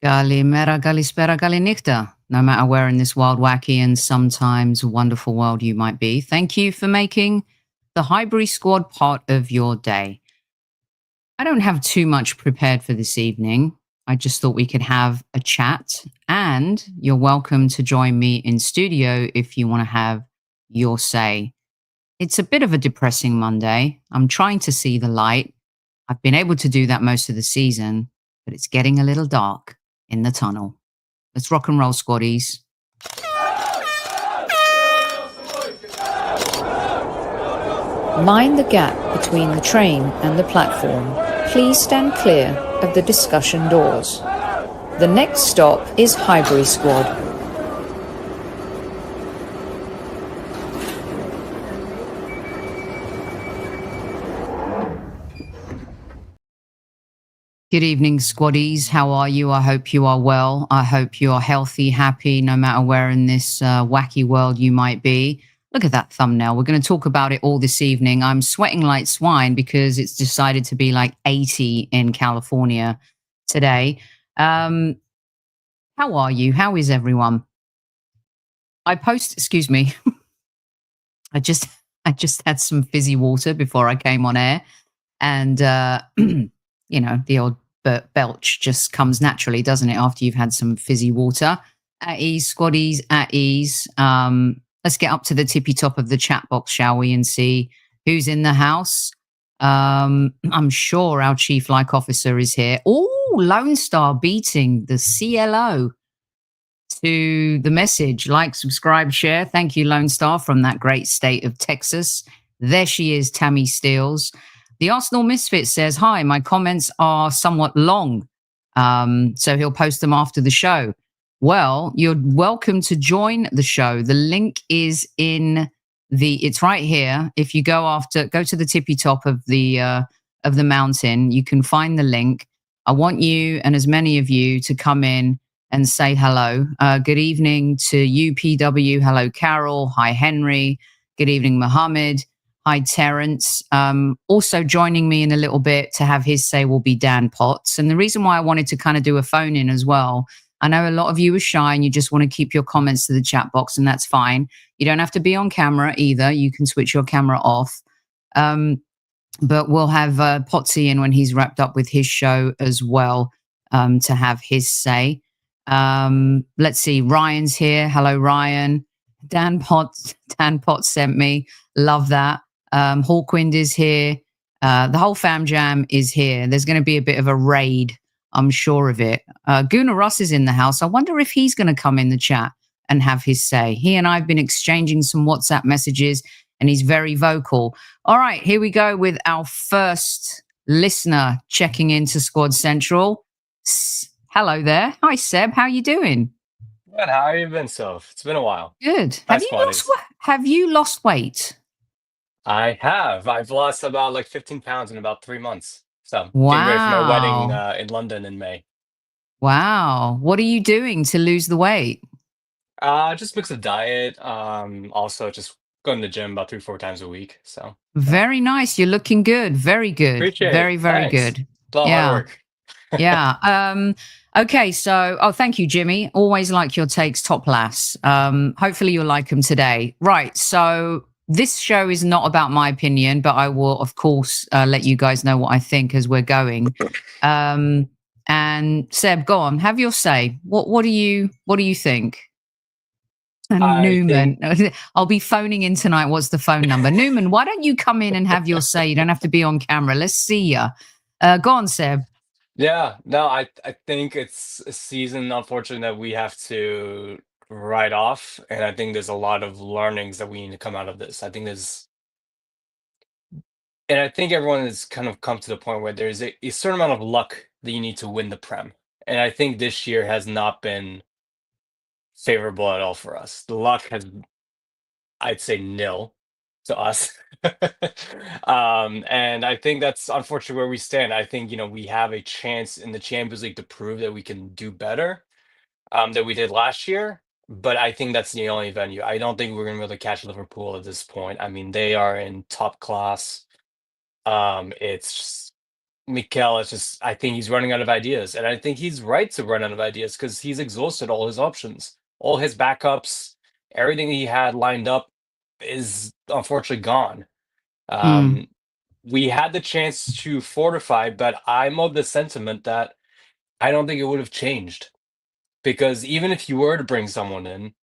Galimera, galispera, galinichta. No matter where in this wild, wacky, and sometimes wonderful world you might be, thank you for making the Highbury Squad part of your day. I don't have too much prepared for this evening. I just thought we could have a chat, and you're welcome to join me in studio if you want to have your say. It's a bit of a depressing Monday. I'm trying to see the light. I've been able to do that most of the season, but it's getting a little dark in the tunnel. Let's rock and roll, squaddies. Mind the gap between the train and the platform. Please stand clear of the discussion doors. The next stop is Highbury Squad. Good evening, squaddies. How are you? I hope you are well. I hope you are healthy, happy, no matter where in this wacky world you might be. Look at that thumbnail. We're going to talk about it all this evening. I'm sweating like swine because it's decided to be like 80 in California today. How are you? How is everyone? Excuse me. I just had some fizzy water before I came on air. And, the old belch just comes naturally, doesn't it, after you've had some fizzy water. At ease, squaddies, at ease. Let's get up to the tippy top of the chat box, shall we, and see who's in the house. I'm sure our chief like officer is here. Oh, Lone Star beating the CLO to the message. Like, subscribe, share. Thank you, Lone Star, from that great state of Texas. There she is, Tammy Steele. The Arsenal Misfit says, hi, my comments are somewhat long, so he'll post them after the show. Well, you're welcome to join the show. The link is it's right here. If you go to the tippy top of the mountain, you can find the link. I want you and as many of you to come in and say hello. Good evening to UPW. Hello, Carol. Hi, Henry. Good evening, Mohammed. Hi, Terrence. Also joining me in a little bit to have his say will be Dan Potts. And the reason why I wanted to kind of do a phone in as well, I know a lot of you are shy and you just want to keep your comments to the chat box, and that's fine. You don't have to be on camera either. You can switch your camera off. But we'll have Pottsy in when he's wrapped up with his show as well to have his say. Let's see. Ryan's here. Hello, Ryan. Dan Potts sent me. Love that. Hawkwind is here. The whole fam jam is here. There's going to be a bit of a raid, I'm sure of it. Gooner Russ is in the house. I wonder if he's going to come in the chat and have his say. He and I have been exchanging some WhatsApp messages, and he's very vocal. All right, here we go with our first listener checking into Squad Central. Hello there. Hi, Seb. How you doing? Good. How have you been, Soph? It's been a while. Good. Have you lost weight? I have. I've lost about 15 pounds in about 3 months. So Wow. getting ready for my wedding in London in May. Wow. What are you doing to lose the weight? Just mix of diet. Also just going to the gym about 3-4 times a week. So very nice. You're looking good. Very good. Appreciate very, it. very Thanks. good. It's a lot of hard work. Yeah. Okay, so thank you, Jimmy. Always like your takes, top class. Hopefully you'll like them today. Right, so this show is not about my opinion, but I will, of course, let you guys know what I think as we're going. And Seb, go on, have your say. What do you think? And Newman, I'll be phoning in tonight. What's the phone number? Newman, why don't you come in and have your say? You don't have to be on camera. Let's see ya. Go on, Seb. Yeah, no, I think it's a season, unfortunately, that we have to write off. And I think there's a lot of learnings that we need to come out of this. I think everyone has kind of come to the point where there's a certain amount of luck that you need to win the Prem. And I think this year has not been favorable at all for us. The luck has, I'd say, nil to us. And I think that's unfortunately where we stand. I think, we have a chance in the Champions League to prove that we can do better than we did last year. But I think that's the only venue. I don't think we're going to be able to catch Liverpool at this point. I mean, they are in top class. It's just, Mikel is just, I think he's running out of ideas. And I think he's right to run out of ideas because he's exhausted all his options. All his backups, everything he had lined up is unfortunately gone. Mm. We had the chance to fortify, but I'm of the sentiment that I don't think it would have changed. Because even if you were to bring someone in,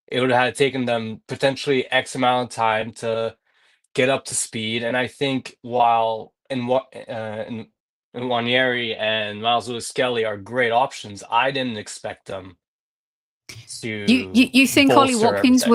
it would have taken them potentially X amount of time to get up to speed. And I think while in Wanieri and Miles Lewis Skelly are great options, I didn't expect them to You think Ollie bolster Watkins everything.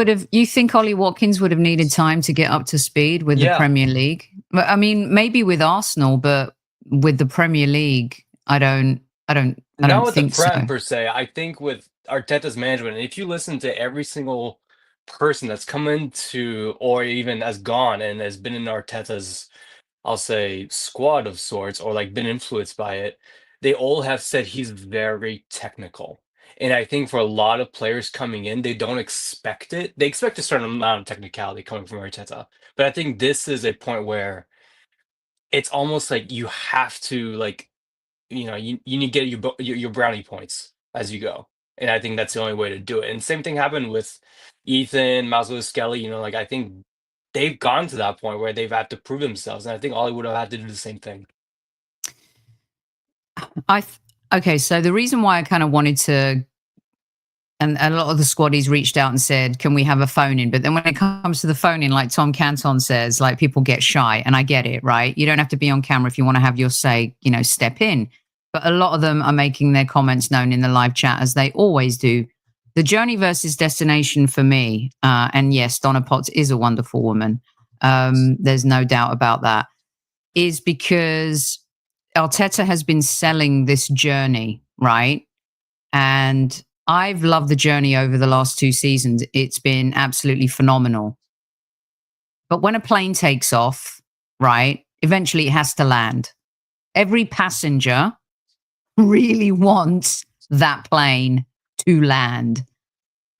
would have needed time to get up to speed with the Yeah. Premier League? But I mean, maybe with Arsenal, but with the Premier League, I don't Not with the think so. Prem per se. I think with Arteta's management, and if you listen to every single person that's come into or even has gone and has been in Arteta's, I'll say, squad of sorts, or like been influenced by it, they all have said he's very technical. And I think for a lot of players coming in, they don't expect it. They expect a certain amount of technicality coming from Arteta. But I think this is a point where it's almost like you have to like, you need to get your brownie points as you go. And I think that's the only way to do it. And same thing happened with Ethan, Maslow, Skelly. Like I think they've gone to that point where they've had to prove themselves. And I think Ollie would have had to do the same thing. Okay, so the reason why I kind of wanted to, and a lot of the squaddies reached out and said, can we have a phone in? But then when it comes to the phone in, like Tom Canton says, like people get shy, and I get it, right? You don't have to be on camera if you want to have your say, step in. But a lot of them are making their comments known in the live chat, as they always do. The journey versus destination for me, and yes, Donna Potts is a wonderful woman. There's no doubt about that, is because Arteta has been selling this journey, right? And I've loved the journey over the last 2 seasons. It's been absolutely phenomenal. But when a plane takes off, right, eventually it has to land. Every passenger really wants that plane to land.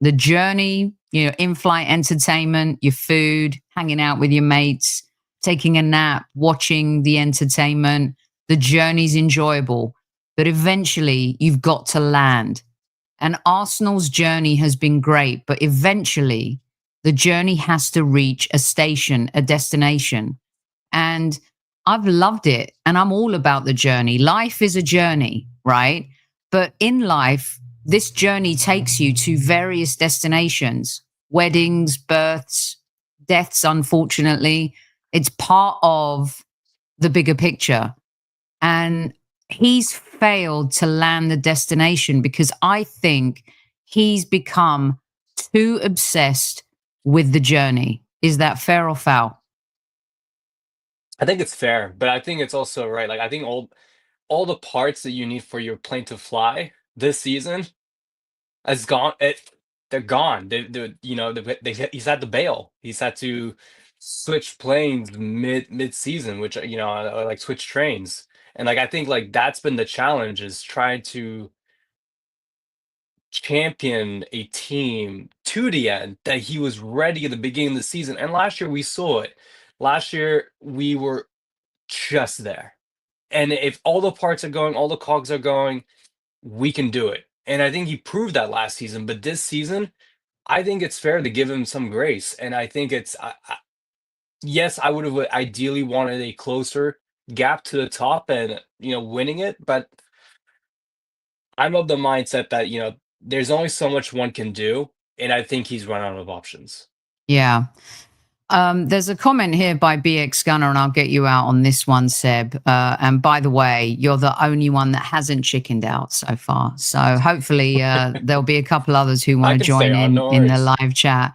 The journey, in-flight entertainment, your food, hanging out with your mates, taking a nap, watching the entertainment, the journey's enjoyable. But eventually you've got to land. And Arsenal's journey has been great, but eventually the journey has to reach a station, a destination. And I've loved it. And I'm all about the journey. Life is a journey, right? But in life, this journey takes you to various destinations, weddings, births, deaths, unfortunately. It's part of the bigger picture. And he's failed to land the destination because I think he's become too obsessed with the journey. Is that fair or foul? I think it's fair, but I think it's also right. Like I think all the parts that you need for your plane to fly this season has gone. They're gone. He's had to bail. He's had to switch planes mid season, which or like switch trains. And like I think like that's been the challenge, is trying to champion a team to the end that he was ready at the beginning of the season. And last year we saw it. Last year we were just there. And if all the parts are going, all the cogs are going, we can do it. And I think he proved that last season. But this season, I think it's fair to give him some grace. And I think yes, I would have ideally wanted a closer gap to the top and winning it. But I'm of the mindset that there's only so much one can do, and I think he's run out of options. Yeah. There's a comment here by BX Gunner, and I'll get you out on this one, Seb. And by the way, you're the only one that hasn't chickened out so far. So hopefully there'll be a couple others who want to join in the live chat.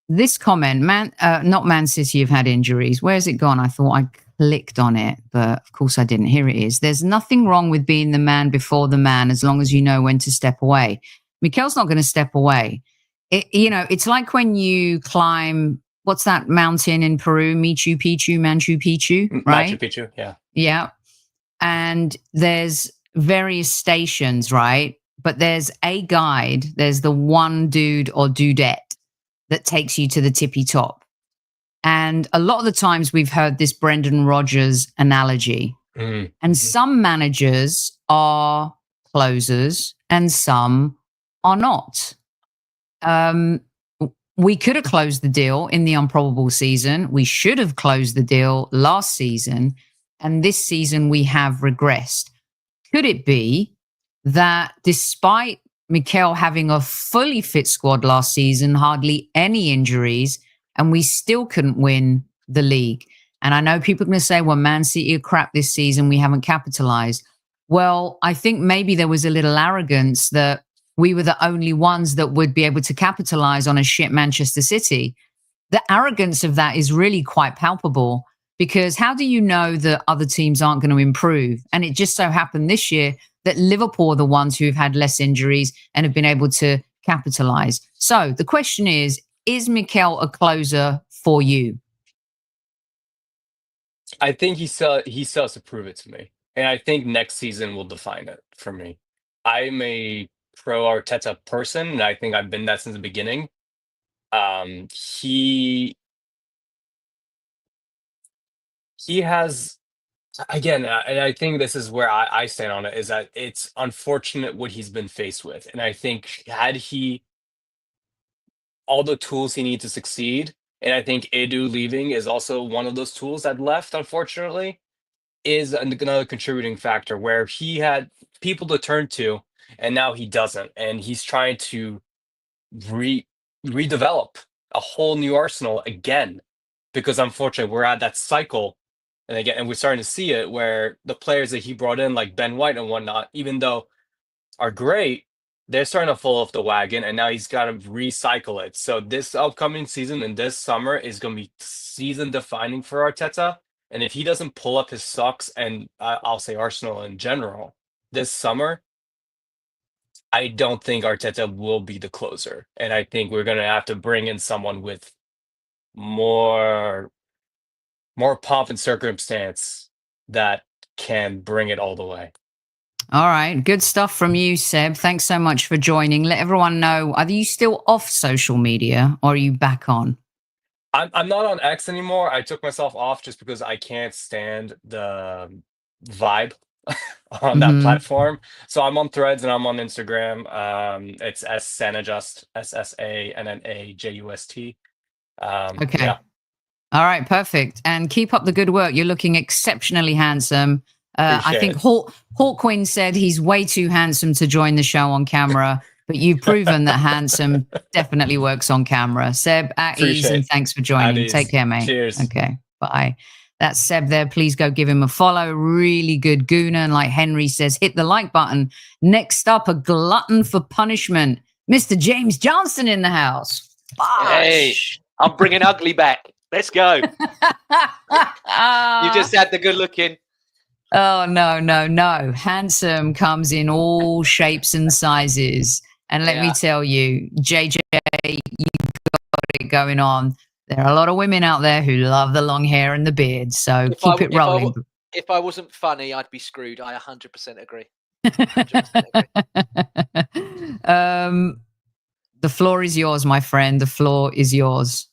This comment, not Man City have had injuries. Where's it gone? I thought I clicked on it, but of course I didn't. Here it is. There's nothing wrong with being the man before the man as long as you know when to step away. Mikel's not going to step away. It's like when you climb, what's that mountain in Peru? Machu Picchu, right? Machu Picchu, yeah. Yeah. And there's various stations, right? But there's a guide. There's the one dude or dudette that takes you to the tippy top. And a lot of the times we've heard this Brendan Rodgers analogy. Mm-hmm. And some managers are closers and some are not. We could have closed the deal in the improbable season. We should have closed the deal last season. And this season we have regressed. Could it be that despite Mikel having a fully fit squad last season, hardly any injuries, and we still couldn't win the league? And I know people are going to say, well, Man City are crap this season, we haven't capitalized. Well, I think maybe there was a little arrogance that we were the only ones that would be able to capitalize on a shit Manchester City. The arrogance of that is really quite palpable, because how do you know that other teams aren't going to improve? And it just so happened this year that Liverpool are the ones who have had less injuries and have been able to capitalize. So the question is Mikel a closer for you? I think he still has to prove it to me. And I think next season will define it for me. I'm a pro Arteta person, and I think I've been that since the beginning. He has, again, and I think this is where I stand on it, is that it's unfortunate what he's been faced with. And I think had he all the tools he needs to succeed, and I think Edu leaving is also one of those tools that left, unfortunately, is another contributing factor where he had people to turn to, and now he doesn't. And he's trying to redevelop a whole new Arsenal again, because unfortunately we're at that cycle. And we're starting to see it where the players that he brought in, like Ben White and whatnot, even though are great, they're starting to fall off the wagon, and now he's got to recycle it. So this upcoming season and this summer is going to be season defining for Arteta. And if he doesn't pull up his socks, and I'll say Arsenal in general, this summer, I don't think Arteta will be the closer. And I think we're going to have to bring in someone with more pomp and circumstance that can bring it all the way. All right. Good stuff from you, Seb. Thanks so much for joining. Let everyone know, are you still off social media or are you back on? I'm not on X anymore. I took myself off just because I can't stand the vibe on that platform. So I'm on Threads and I'm on Instagram. It's Sanajust, SSANNAJUST. Okay. Yeah. All right, perfect. And keep up the good work. You're looking exceptionally handsome. I think Hawkwind said he's way too handsome to join the show on camera, but you've proven that handsome definitely works on camera. Seb, at ease, and thanks for joining. Take care, mate. Cheers. Okay, bye. That's Seb there. Please go give him a follow. Really good Gooner. And like Henry says, hit the like button. Next up, a glutton for punishment, Mr. James Johnson in the house. Hey, I'm bringing ugly back. Let's go. You just had the good looking. Oh, no. Handsome comes in all shapes and sizes. And let me tell you, JJ, you've got it going on. There are a lot of women out there who love the long hair and the beard. So keep it rolling. If I wasn't funny, I'd be screwed. I 100% agree. 100% agree. The floor is yours, my friend. The floor is yours.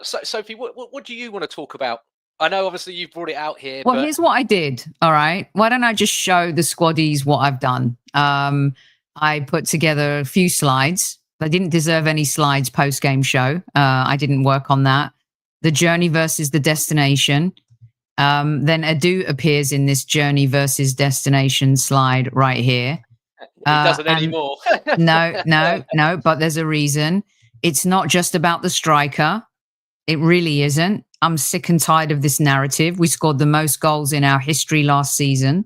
So, Sophie, what do you want to talk about? I know, obviously, you've brought it out here. Well, here's what I did. All right. Why don't I just show the squaddies what I've done? I put together a few slides. I didn't deserve any slides post-game show. I didn't work on that. The journey versus the destination. Then Edu appears in this journey versus destination slide right here. He doesn't anymore. No, but there's a reason. It's not just about the striker. It really isn't. I'm sick and tired of this narrative. We scored the most goals in our history last season.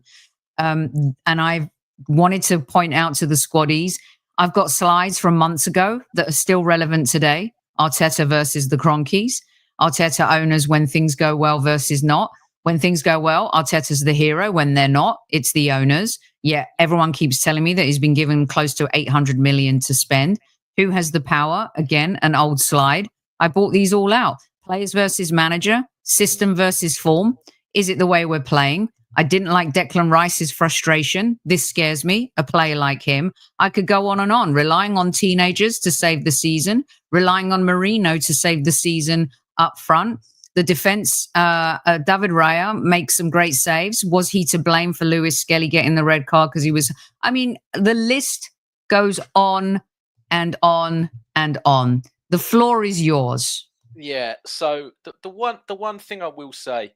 And I wanted to point out to the squaddies, I've got slides from months ago that are still relevant today. Arteta versus the Cronkies. Arteta owners when things go well versus not. When things go well, Arteta's the hero. When they're not, it's the owners. Yeah, everyone keeps telling me that he's been given close to 800 million to spend. Who has the power? Again, an old slide. I brought these all out. Players versus manager, system versus form. Is it the way we're playing? I didn't like Declan Rice's frustration. This scares me, a player like him. I could go on, relying on teenagers to save the season, relying on Marino to save the season up front. The defense, David Raya makes some great saves. Was he to blame for Lewis Skelly getting the red card? Because he was, I mean, the list goes on and on and on. The floor is yours. Yeah. So the one thing I will say,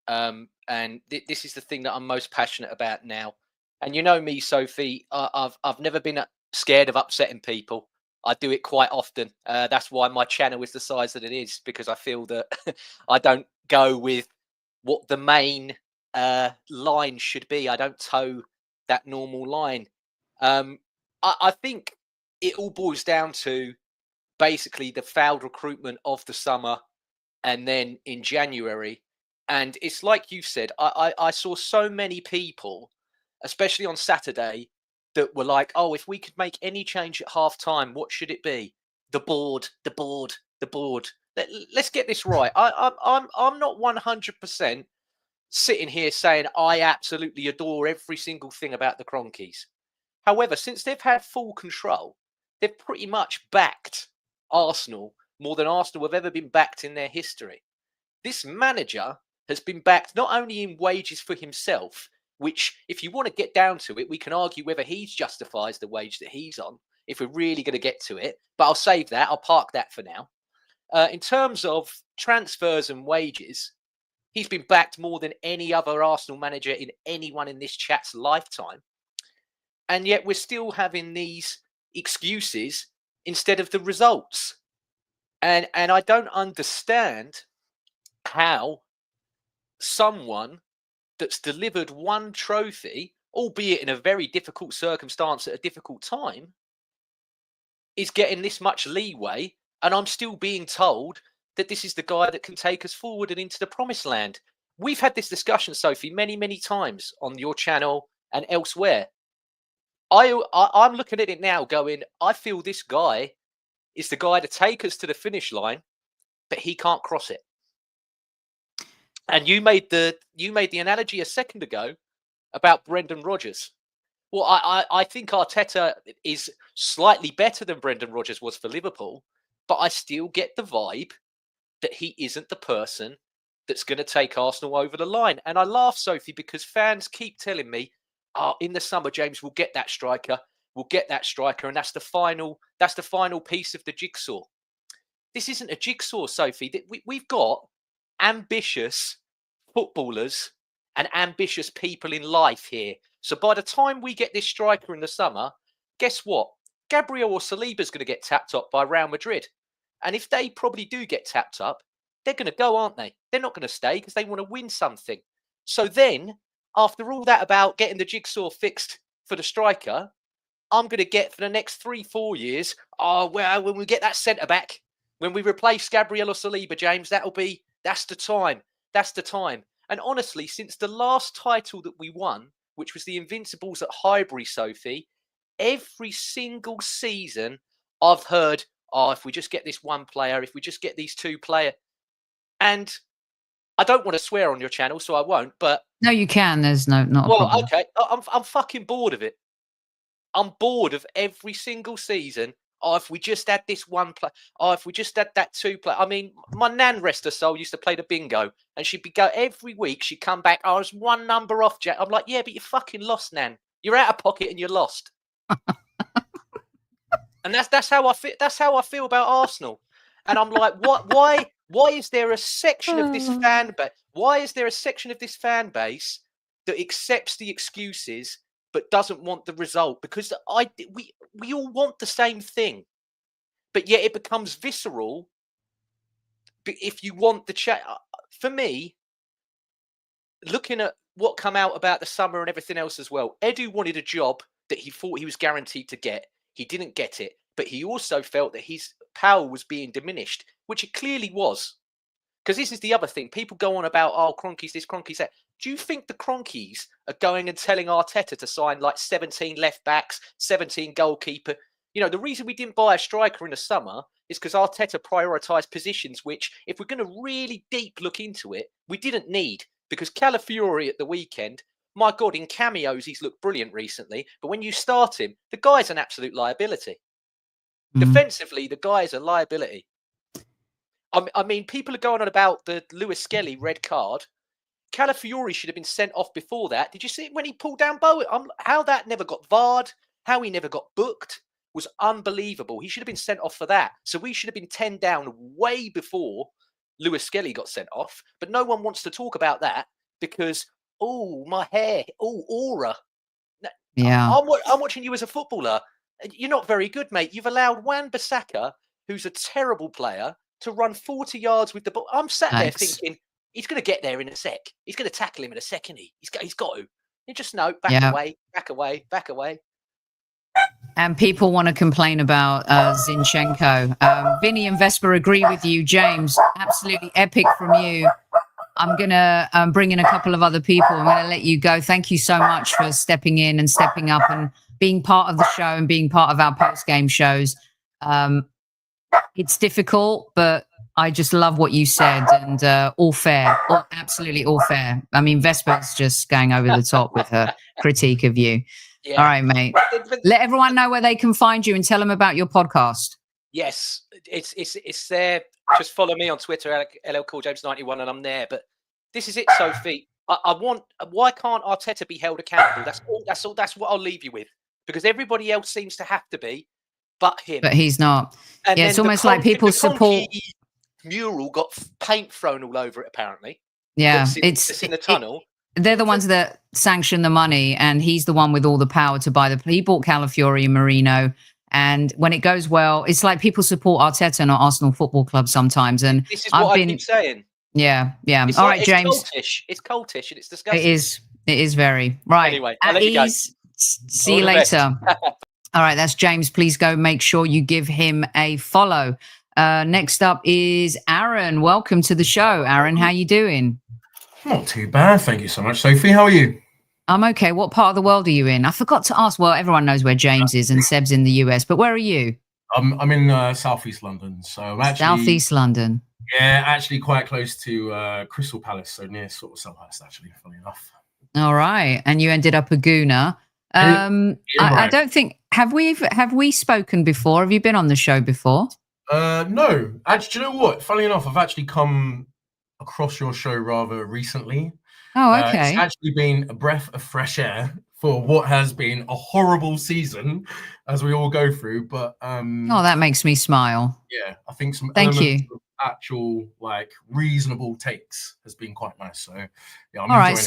and this is the thing that I'm most passionate about now. And you know me, Sophie, I've never been scared of upsetting people. I do it quite often. That's why my channel is the size that it is, because I feel that I don't go with what the main line should be. I don't toe that normal line. I think it all boils down to basically the failed recruitment of the summer and then in January. And it's like you said, I saw so many people, especially on Saturday, that were like, oh, if we could make any change at half time, what should it be? The board, the board, the board. Let's get this right. I'm not 100% sitting here saying I absolutely adore every single thing about the Cronkies. However, since they've had full control, they've pretty much backed Arsenal more than Arsenal have ever been backed in their history. This manager has been backed not only in wages for himself, which, if you want to get down to it, we can argue whether he justifies the wage that he's on, if we're really going to get to it. But I'll save that. I'll park that for now. In terms of transfers and wages, he's been backed more than any other Arsenal manager in anyone in this chat's lifetime. And yet we're still having these excuses instead of the results. And I don't understand how someone that's delivered one trophy, albeit in a very difficult circumstance at a difficult time, is getting this much leeway. And I'm still being told that this is the guy that can take us forward and into the promised land. We've had this discussion, Sophie, many, many times on your channel and elsewhere. I'm looking at it now going, I feel this guy is the guy to take us to the finish line, but he can't cross it. And you made the analogy a second ago about Brendan Rodgers. Well, I think Arteta is slightly better than Brendan Rodgers was for Liverpool, but I still get the vibe that he isn't the person that's going to take Arsenal over the line. And I laugh, Sophie, because fans keep telling me, oh, in the summer, James, we'll get that striker. We'll get that striker. And that's the final piece of the jigsaw. This isn't a jigsaw, Sophie. We've got ambitious footballers and ambitious people in life here. So by the time we get this striker in the summer, guess what? Gabriel or Saliba's going to get tapped up by Real Madrid. And if they probably do get tapped up, they're going to go, aren't they? They're not going to stay because they want to win something. So then, after all that about getting the jigsaw fixed for the striker, I'm going to get for the next 3-4 years, oh, well, when we get that centre-back, when we replace Gabriel or Saliba, James, that's the time. That's the time. And honestly, since the last title that we won, which was the Invincibles at Highbury, Sophie, every single season I've heard, oh, if we just get this one player, if we just get these two players. And I don't want to swear on your channel, so I won't, but... No, you can. There's not a problem. Well, okay. I'm fucking bored of it. I'm bored of every single season. Oh, if we just had this one player. Oh, if we just had that two player. I mean, my nan, rest her soul, used to play the bingo, and she'd be go every week. She'd come back. Oh, I was one number off, Jack. I'm like, yeah, but you fucking lost, Nan. You're out of pocket and you're lost. And that's how I feel. That's how I feel about Arsenal. And I'm like, what? Why is there a section of this fan base? Why is there a section of this fan base that accepts the excuses but doesn't want the result? Because we all want the same thing, but yet it becomes visceral if you want the chat. For me, looking at what come out about the summer and everything else as well, Edu wanted a job that he thought he was guaranteed to get. He didn't get it, but he also felt that his power was being diminished, which it clearly was. Because this is the other thing. People go on about, oh, Cronkies this, Cronkies that. Do you think the Cronkies are going and telling Arteta to sign like 17 left backs, 17 goalkeeper? You know, the reason we didn't buy a striker in the summer is because Arteta prioritised positions which, if we're going to really deep look into it, we didn't need. Because Calafiori at the weekend, my God, in cameos, he's looked brilliant recently. But when you start him, the guy's an absolute liability. Defensively, the guy is a liability. I mean, people are going on about the Lewis Skelly red card. Calafiori should have been sent off before that. Did you see it when he pulled down Bowen? How that never got VAR'd, how he never got booked was unbelievable. He should have been sent off for that. So we should have been 10 down way before Lewis Skelly got sent off. But no one wants to talk about that because, oh, my hair, oh, aura. Yeah. I'm watching you as a footballer. You're not very good, mate. You've allowed Wan-Bissaka, who's a terrible player, to run 40 yards with the ball. I'm sat there thinking, he's going to get there in a sec. He's going to tackle him in a second. He's got to. You just know, back away, back away, back away. And people want to complain about Zinchenko. Vinny and Vesper agree with you, James. Absolutely epic from you. I'm going to bring in a couple of other people. I'm going to let you go. Thank you so much for stepping in and stepping up and being part of the show and being part of our post-game shows. It's difficult, but I just love what you said, and all fair, absolutely all fair. I mean, Vesper's just going over the top with her critique of you. Yeah. All right, mate. Let everyone know where they can find you and tell them about your podcast. Yes, it's there. Just follow me on Twitter, LLCoolJames91, and I'm there. But this is it, Sophie. I want. Why can't Arteta be held accountable? That's all. That's what I'll leave you with, because everybody else seems to have to be, but him. But he's not. And yeah, it's almost like people support. Mural got paint thrown all over it. Apparently, yeah, it's in the tunnel. They're the ones that sanction the money, and he's the one with all the power to buy the. He bought Calafiori and Marino, and when it goes well, it's like people support Arteta, not Arsenal Football Club sometimes. And this is what I keep saying. Yeah. It's all right, James. It's cultish and it's disgusting. It is very right. Anyway, I'll let you go. See you later. All right, that's James. Please go make sure you give him a follow. Next up is Aaron. Welcome to the show, Aaron. How you doing? Not too bad, thank you so much, Sophie. How are you? I'm okay. What part of the world are you in? I forgot to ask. Well, everyone knows where James is, and Seb's in the US. But where are you? I'm in southeast London, so I'm actually southeast London. Yeah, actually quite close to Crystal Palace, so near sort of Selhurst, actually. Funny enough. All right, and you ended up a Gooner. I don't think have we spoken before? Have you been on the show before? No. Actually, do you know what? Funny enough, I've actually come across your show rather recently. Oh, okay. It's actually been a breath of fresh air for what has been a horrible season as we all go through. But oh, that makes me smile. Yeah, I think some Thank you. Of actual like reasonable takes has been quite nice. So yeah, I'm all right.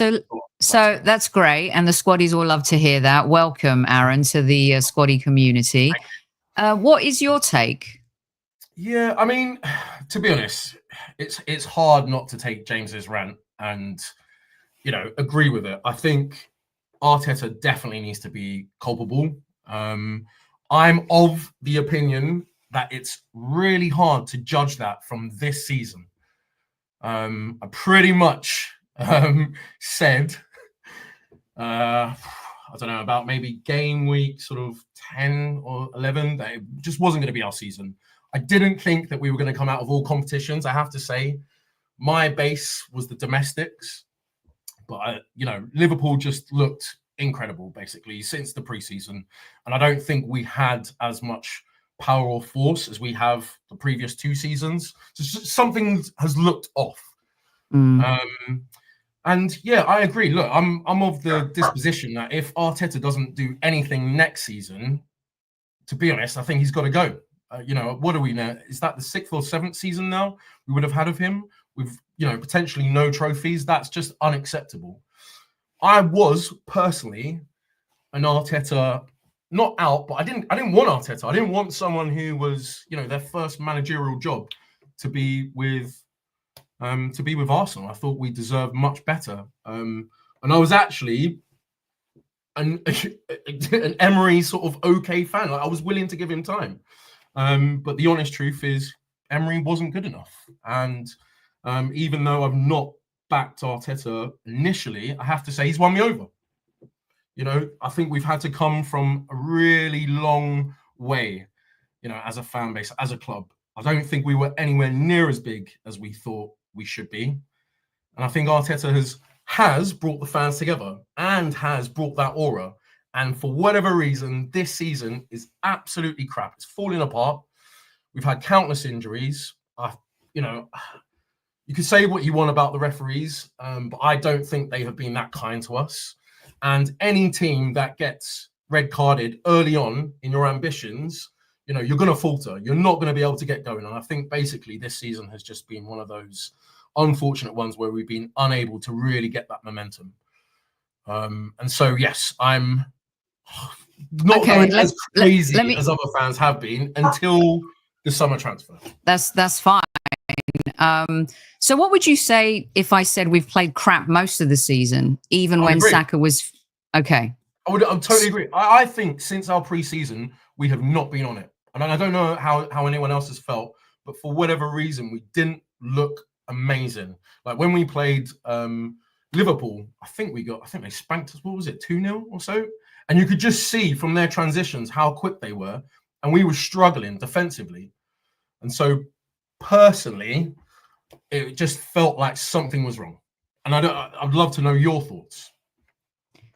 So that's great, and the squaddies all love to hear that. Welcome, Aaron, to the squaddie community. What is your take? Yeah, I mean, to be honest, it's hard not to take James's rant and agree with it. I think Arteta definitely needs to be culpable. I'm of the opinion that it's really hard to judge that from this season. I pretty much said, I don't know, about maybe game week sort of 10 or 11, that it just wasn't going to be our season. I didn't think that we were going to come out of all competitions. I have to say, my base was the domestics. But, Liverpool just looked incredible, basically, since the preseason. And I don't think we had as much power or force as we have the previous two seasons. So something has looked off. And yeah, I agree. Look, I'm of the disposition that if Arteta doesn't do anything next season, to be honest, I think he's got to go. What are we now? Is that the 6th or 7th season now we would have had of him with, potentially no trophies? That's just unacceptable. I was personally an Arteta, not out, but I didn't want Arteta. I didn't want someone who was, their first managerial job to be with Arsenal. I thought we deserved much better. And I was actually an Emery sort of okay fan. Like, I was willing to give him time. But the honest truth is Emery wasn't good enough. And even though I've not backed Arteta initially, I have to say he's won me over. I think we've had to come from a really long way, as a fan base, as a club. I don't think we were anywhere near as big as we thought we should be. And I think Arteta has brought the fans together and has brought that aura. And for whatever reason, this season is absolutely crap. It's falling apart. We've had countless injuries. you could say what you want about the referees, but I don't think they have been that kind to us. And any team that gets red carded early on in your ambitions, you're going to falter. You're not going to be able to get going. And I think basically this season has just been one of those unfortunate ones where we've been unable to really get that momentum. And so, yes, I'm not going as crazy as other fans have been until the summer transfer. That's fine. So what would you say if I said we've played crap most of the season, even when Saka was okay? I totally agree. I think since our pre-season, we have not been on it. And I don't know how anyone else has felt, but for whatever reason, we didn't look amazing. Like when we played Liverpool, I think they spanked us. What was it, 2-0 or so? And you could just see from their transitions how quick they were, and we were struggling defensively. And so, personally, it just felt like something was wrong. And I'd love to know your thoughts.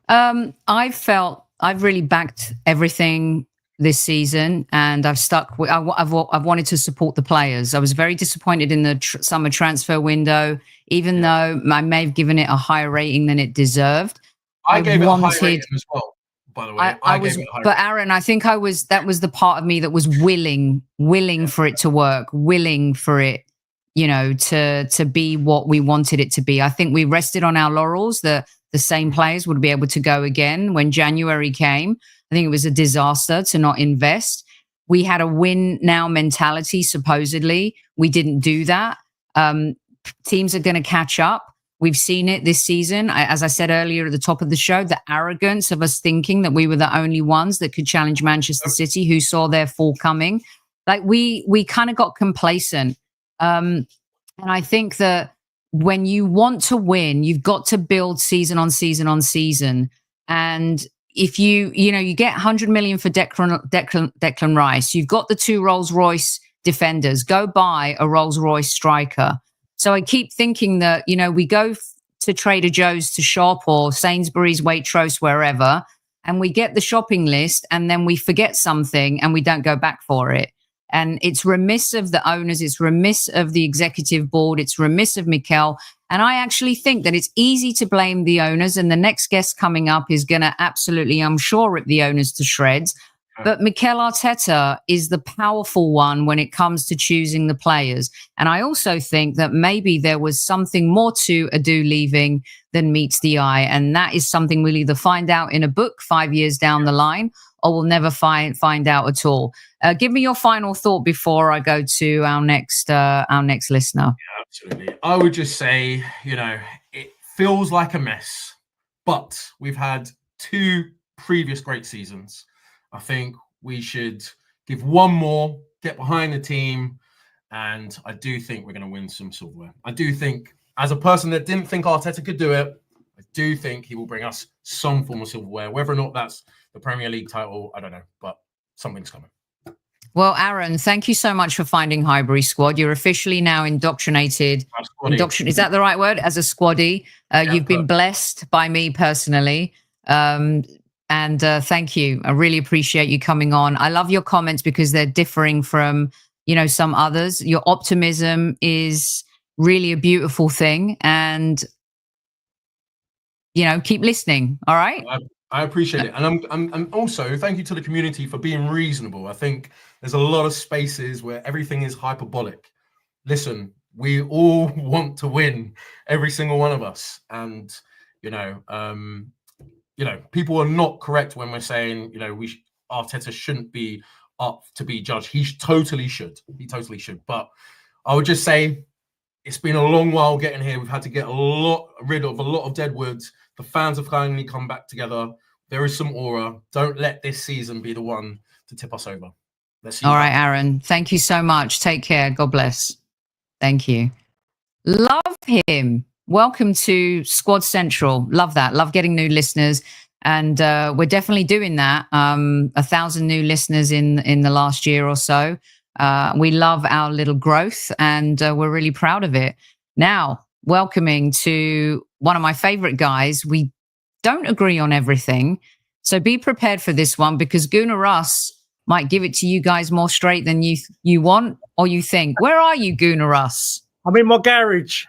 I've really backed everything this season, and I've stuck with. I've wanted to support the players. I was very disappointed in the summer transfer window, even though I may have given it a higher rating than it deserved. I gave it a high rating as well. By the way, I gave it a high but Aaron, I think that was the part of me that was willing for it to work, willing for it, to be what we wanted it to be. I think we rested on our laurels that the same players would be able to go again when January came. I think it was a disaster to not invest. We had a win now mentality, supposedly. We didn't do that. Teams are going to catch up. We've seen it this season. As I said earlier at the top of the show, the arrogance of us thinking that we were the only ones that could challenge Manchester City, who saw their fall coming. Like we kind of got complacent. And I think that when you want to win, you've got to build season on season on season. And if you get 100 million for Declan Rice, you've got the 2 Rolls-Royce defenders, go buy a Rolls-Royce striker. So I keep thinking that, we go to Trader Joe's to shop or Sainsbury's, Waitrose, wherever, and we get the shopping list and then we forget something and we don't go back for it. And it's remiss of the owners. It's remiss of the executive board. It's remiss of Mikel. And I actually think that it's easy to blame the owners. And the next guest coming up is going to absolutely, I'm sure, rip the owners to shreds. But Mikel Arteta is the powerful one when it comes to choosing the players. And I also think that maybe there was something more to Adu leaving than meets the eye. And that is something we'll either find out in a book 5 years down the line, or we'll never find out at all. Give me your final thought before I go to our next listener. Yeah, absolutely. I would just say, it feels like a mess, but we've had 2 previous great seasons. I think we should give one more, get behind the team, and I do think we're going to win some silverware. I do think, as a person that didn't think Arteta could do it, I do think he will bring us some form of silverware. Whether or not that's the Premier League title, I don't know, but something's coming. Well, Aaron, thank you so much for finding Highbury Squad. You're officially now indoctrinated. Is that the right word? As a squaddie. You've been blessed by me personally. And thank you. I really appreciate you coming on. I love your comments because they're differing from, some others. Your optimism is really a beautiful thing. And, keep listening. All right. I appreciate it. And I'm also thank you to the community for being reasonable. I think there's a lot of spaces where everything is hyperbolic. Listen, we all want to win, every single one of us. And, people are not correct when we're saying, Arteta shouldn't be up to be judged. He totally should. But I would just say it's been a long while getting here. We've had to get rid of a lot of dead woods. The fans have finally come back together. There is some aura. Don't let this season be the one to tip us over. Let's see. All right, Aaron. Thank you so much. Take care. God bless. Thank you. Love him. Welcome to Squad Central. Love that. Love getting new listeners. And we're definitely doing that. 1,000 new listeners in the last year or so. We love our little growth and we're really proud of it. Now, welcoming to one of my favorite guys. We don't agree on everything. So be prepared for this one because Gooner Russ might give it to you guys more straight than you want or you think. Where are you, Gooner Russ? I'm in my garage.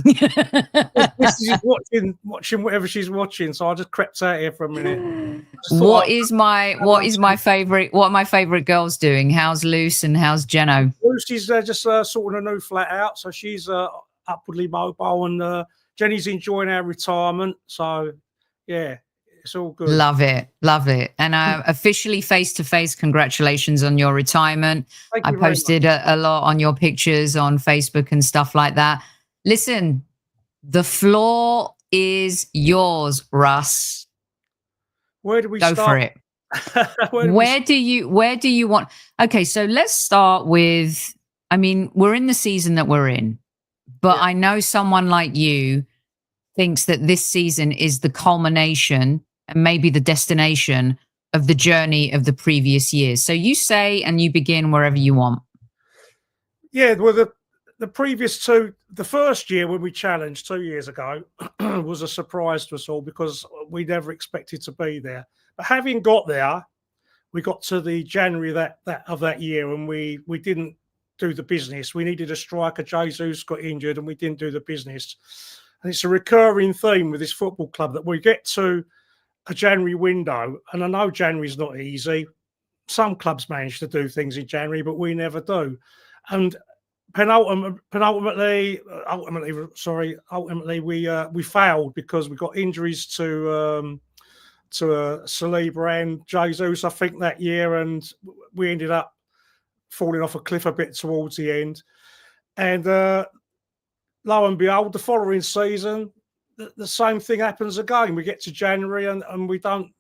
She's watching whatever she's watching, so I just crept out here for a minute. What are my favorite girls doing? How's Luce and how's Jeno? Lucy's just sorting a new flat out, so she's upwardly mobile, and Jenny's enjoying our retirement. So yeah, it's all good. Love it. And officially face-to-face, congratulations on your retirement. I posted a lot on your pictures on Facebook and stuff like that. Listen, the floor is yours, Russ. Where do we go start? for it? Where do you want? Okay, so let's start with, I mean, we're in the season that we're in, but I know someone like you thinks that this season is the culmination and maybe the destination of the journey of the previous years. So you say, and you begin wherever you want. Yeah, well, the previous two, the first year when we challenged 2 years ago was a surprise to us all because we never expected to be there. But having got there, we got to the January of that year and we didn't do the business. We needed a striker. Jesus got injured and we didn't do the business. And it's a recurring theme with this football club that we get to a January window, and I know January's not easy. Some clubs manage to do things in January, but we never do. And ultimately, we failed because we got injuries to Saliba and Jesus, I think, that year, and we ended up falling off a cliff a bit towards the end. And lo and behold, the following season, the same thing happens again. We get to January and we don't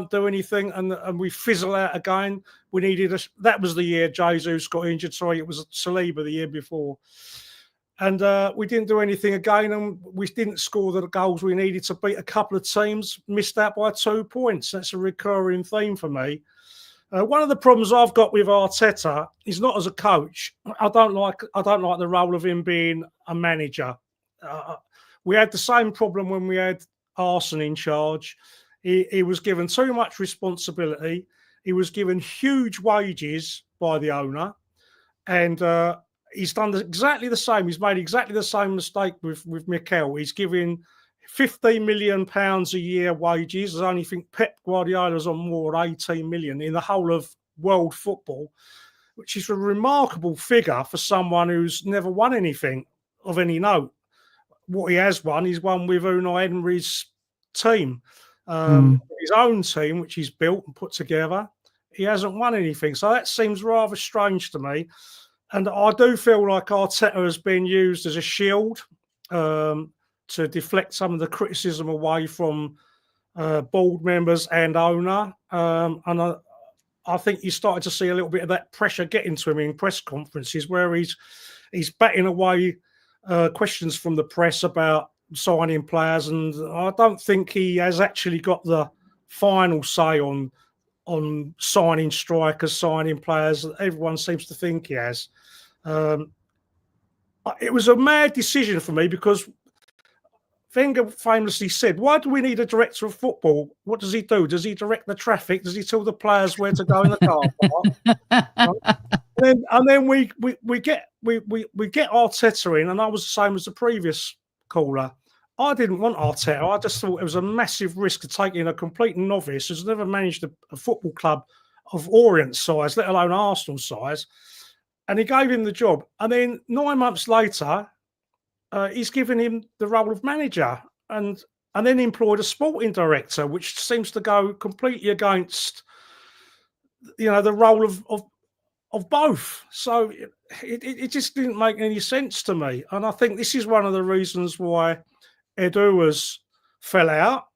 do anything, and we fizzle out again. We needed that was the year Jesus got injured. Sorry, it was Saliba the year before, and we didn't do anything again, and we didn't score the goals we needed to beat a couple of teams. Missed out by 2 points. That's a recurring theme for me. One of the problems I've got with Arteta is not as a coach. I don't like the role of him being a manager. We had the same problem when we had Arsene in charge. He was given too much responsibility. He was given huge wages by the owner, and he's done exactly the same. He's made exactly the same mistake with Mikel. He's giving £15 million a year wages. I only think Pep Guardiola's on more than 18 million in the whole of world football, which is a remarkable figure for someone who's never won anything of any note. What he has won, he's won with Unai Emery's team, his own team, which he's built and put together. He hasn't won anything. So that seems rather strange to me. And I do feel like Arteta has been used as a shield to deflect some of the criticism away from board members and owner. And I think you started to see a little bit of that pressure getting to him in press conferences where he's batting away questions from the press about signing players, and I don't think he has actually got the final say on signing strikers, signing players. Everyone seems to think he has. It was a mad decision for me because Wenger famously said, "Why do we need a director of football? What does he do? Does he direct the traffic? Does he tell the players where to go in the car park?" And then we get Arteta in, and I was the same as the previous caller. I didn't want Arteta. I just thought it was a massive risk to take in a complete novice who's never managed a football club of Orient size, let alone Arsenal size. And he gave him the job. And then 9 months later, he's given him the role of manager, and then employed a sporting director, which seems to go completely against, the role of both. So it just didn't make any sense to me. And I think this is one of the reasons why Edua's fell out.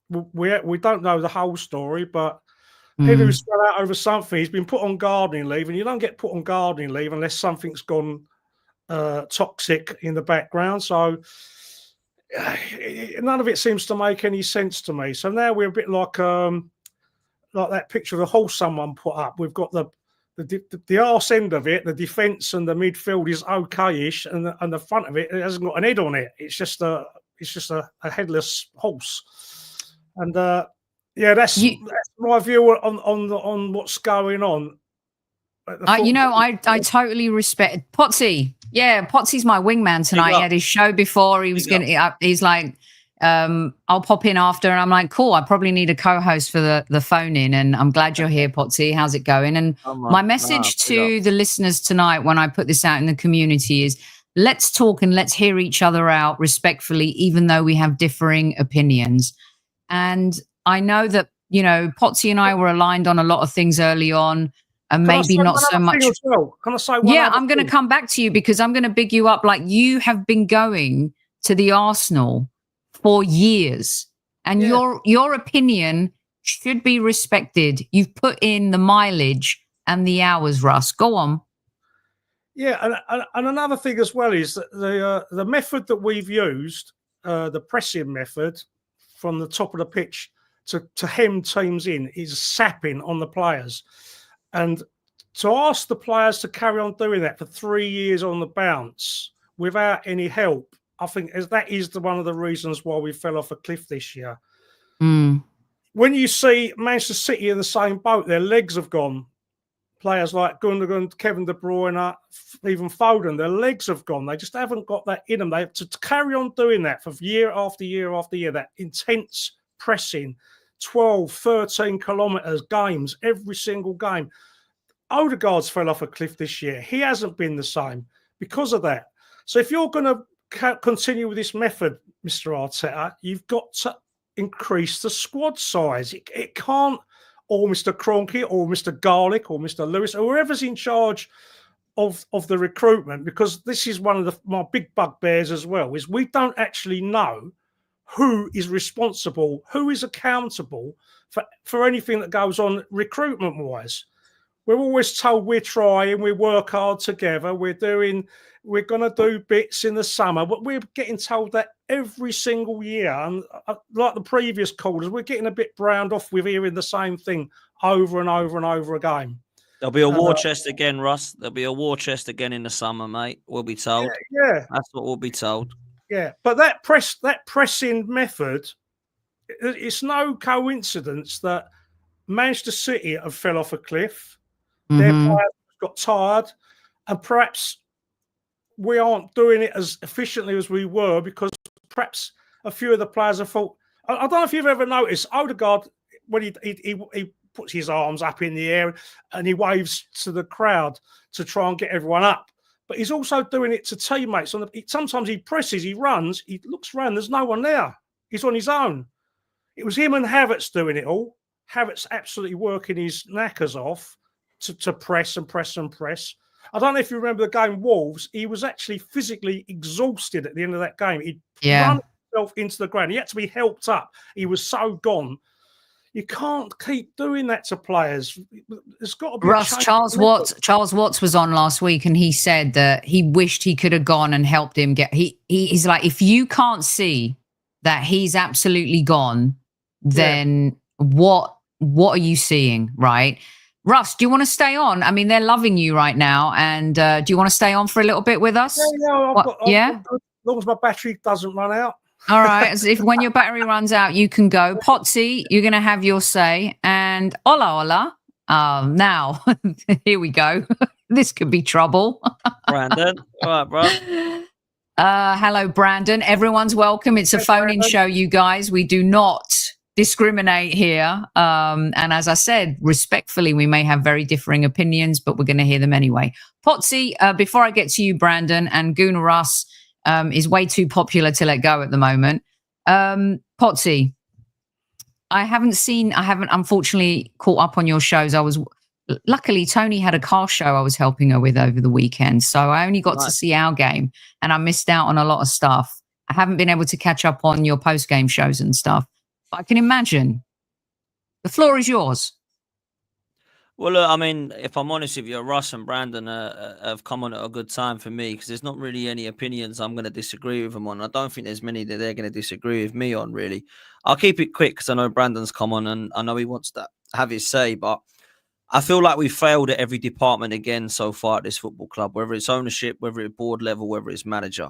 We don't know the whole story, but Edua's fell out over something. He's been put on gardening leave, and you don't get put on gardening leave unless something's gone toxic in the background. So none of it seems to make any sense to me. So now we're a bit like that picture of the horse someone put up. We've got the arse end of it, the defence and the midfield is okay-ish, and the front of it hasn't got an head on it. It's just a headless horse. And that's my view on what's going on. I totally respect Pottsy. Yeah, Potsy's my wingman tonight. He had his show before. He was he's like, I'll pop in after, and I'm like, cool. I probably need a co-host for the phone in, and I'm glad you're here, Pottsy. How's it going? And my message to the listeners tonight, when I put this out in the community, is let's talk and let's hear each other out respectfully, even though we have differing opinions. And I know that Pottsy and I were aligned on a lot of things early on. And maybe not so much. Can I say one? Yeah, I'm going to come back to you because I'm going to big you up. Like, you have been going to the Arsenal for years, and your opinion should be respected. You've put in the mileage and the hours, Russ. Go on. Yeah, and another thing as well is that the method that we've used, the pressing method from the top of the pitch to hem teams in, is sapping on the players. And to ask the players to carry on doing that for 3 years on the bounce without any help, I think that is one of the reasons why we fell off a cliff this year. Mm. When you see Manchester City in the same boat, their legs have gone. Players like Gundogan, Kevin De Bruyne, even Foden, their legs have gone. They just haven't got that in them. They have to carry on doing that for year after year after year, that intense pressing, 12, 13 kilometres games, every single game. Odegaard's fell off a cliff this year. He hasn't been the same because of that. So if you're going to continue with this method, Mr. Arteta, you've got to increase the squad size. It can't, or Mr. Kroenke, or Mr. Garlick, or Mr. Lewis, or whoever's in charge of the recruitment, because this is one of my big bugbears as well, is we don't actually know who is responsible, who is accountable for anything that goes on recruitment-wise. We're always told we're trying, we work hard together, we're going to do bits in the summer, but we're getting told that every single year. And like the previous callers, we're getting a bit browned off with hearing the same thing over and over and over again. There'll be a war chest again, Russ. There'll be a war chest again in the summer, mate. We'll be told. Yeah. That's what we'll be told. Yeah, but that pressing method, it's no coincidence that Manchester City have fell off a cliff. Their players got tired, and perhaps we aren't doing it as efficiently as we were because perhaps a few of the players have thought. I don't know if you've ever noticed Odegaard when he puts his arms up in the air and he waves to the crowd to try and get everyone up. But he's also doing it to teammates. Sometimes he presses, he runs, he looks around, there's no one there. He's on his own. It was him and Havertz doing it all. Havertz absolutely working his knackers off to press and press and press. I don't know if you remember the game Wolves. He was actually physically exhausted at the end of that game. He'd run himself into the ground. He had to be helped up. He was so gone. You can't keep doing that to players. There's got to be Russ, Charles Watts was on last week, and he said that he wished he could have gone and helped him get. He's like, if you can't see that he's absolutely gone, then what are you seeing, right? Russ, do you want to stay on? I mean, they're loving you right now, and do you want to stay on for a little bit with us? Yeah, as long as my battery doesn't run out. All right. As if when your battery runs out, you can go. Pottsy, you're going to have your say. And hola. Now, here we go. This could be trouble. Brandon. All right, bro. Hello, Brandon. Everyone's welcome. It's a phone-in show, you guys. We do not discriminate here. And as I said, respectfully, we may have very differing opinions, but we're going to hear them anyway. Pottsy, before I get to you, Brandon, and Gooner Russ, is way too popular to let go at the moment. Pottsy, I haven't unfortunately caught up on your shows. Luckily, Tony had a car show I was helping her with over the weekend. So I only got to see our game and I missed out on a lot of stuff. I haven't been able to catch up on your post-game shows and stuff. But I can imagine. The floor is yours. Well, look, I mean, if I'm honest with you, Russ and Brandon have come on at a good time for me because there's not really any opinions I'm going to disagree with them on. I don't think there's many that they're going to disagree with me on, really. I'll keep it quick because I know Brandon's come on and I know he wants to have his say, but I feel like we failed at every department again so far at this football club, whether it's ownership, whether it's board level, whether it's manager.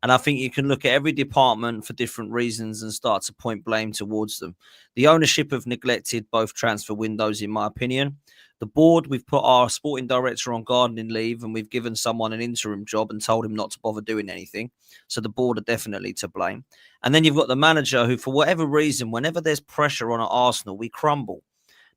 And I think you can look at every department for different reasons and start to point blame towards them. The ownership have neglected both transfer windows, in my opinion. The board, we've put our sporting director on gardening leave and we've given someone an interim job and told him not to bother doing anything. So the board are definitely to blame. And then you've got the manager who, for whatever reason, whenever there's pressure on at Arsenal, we crumble.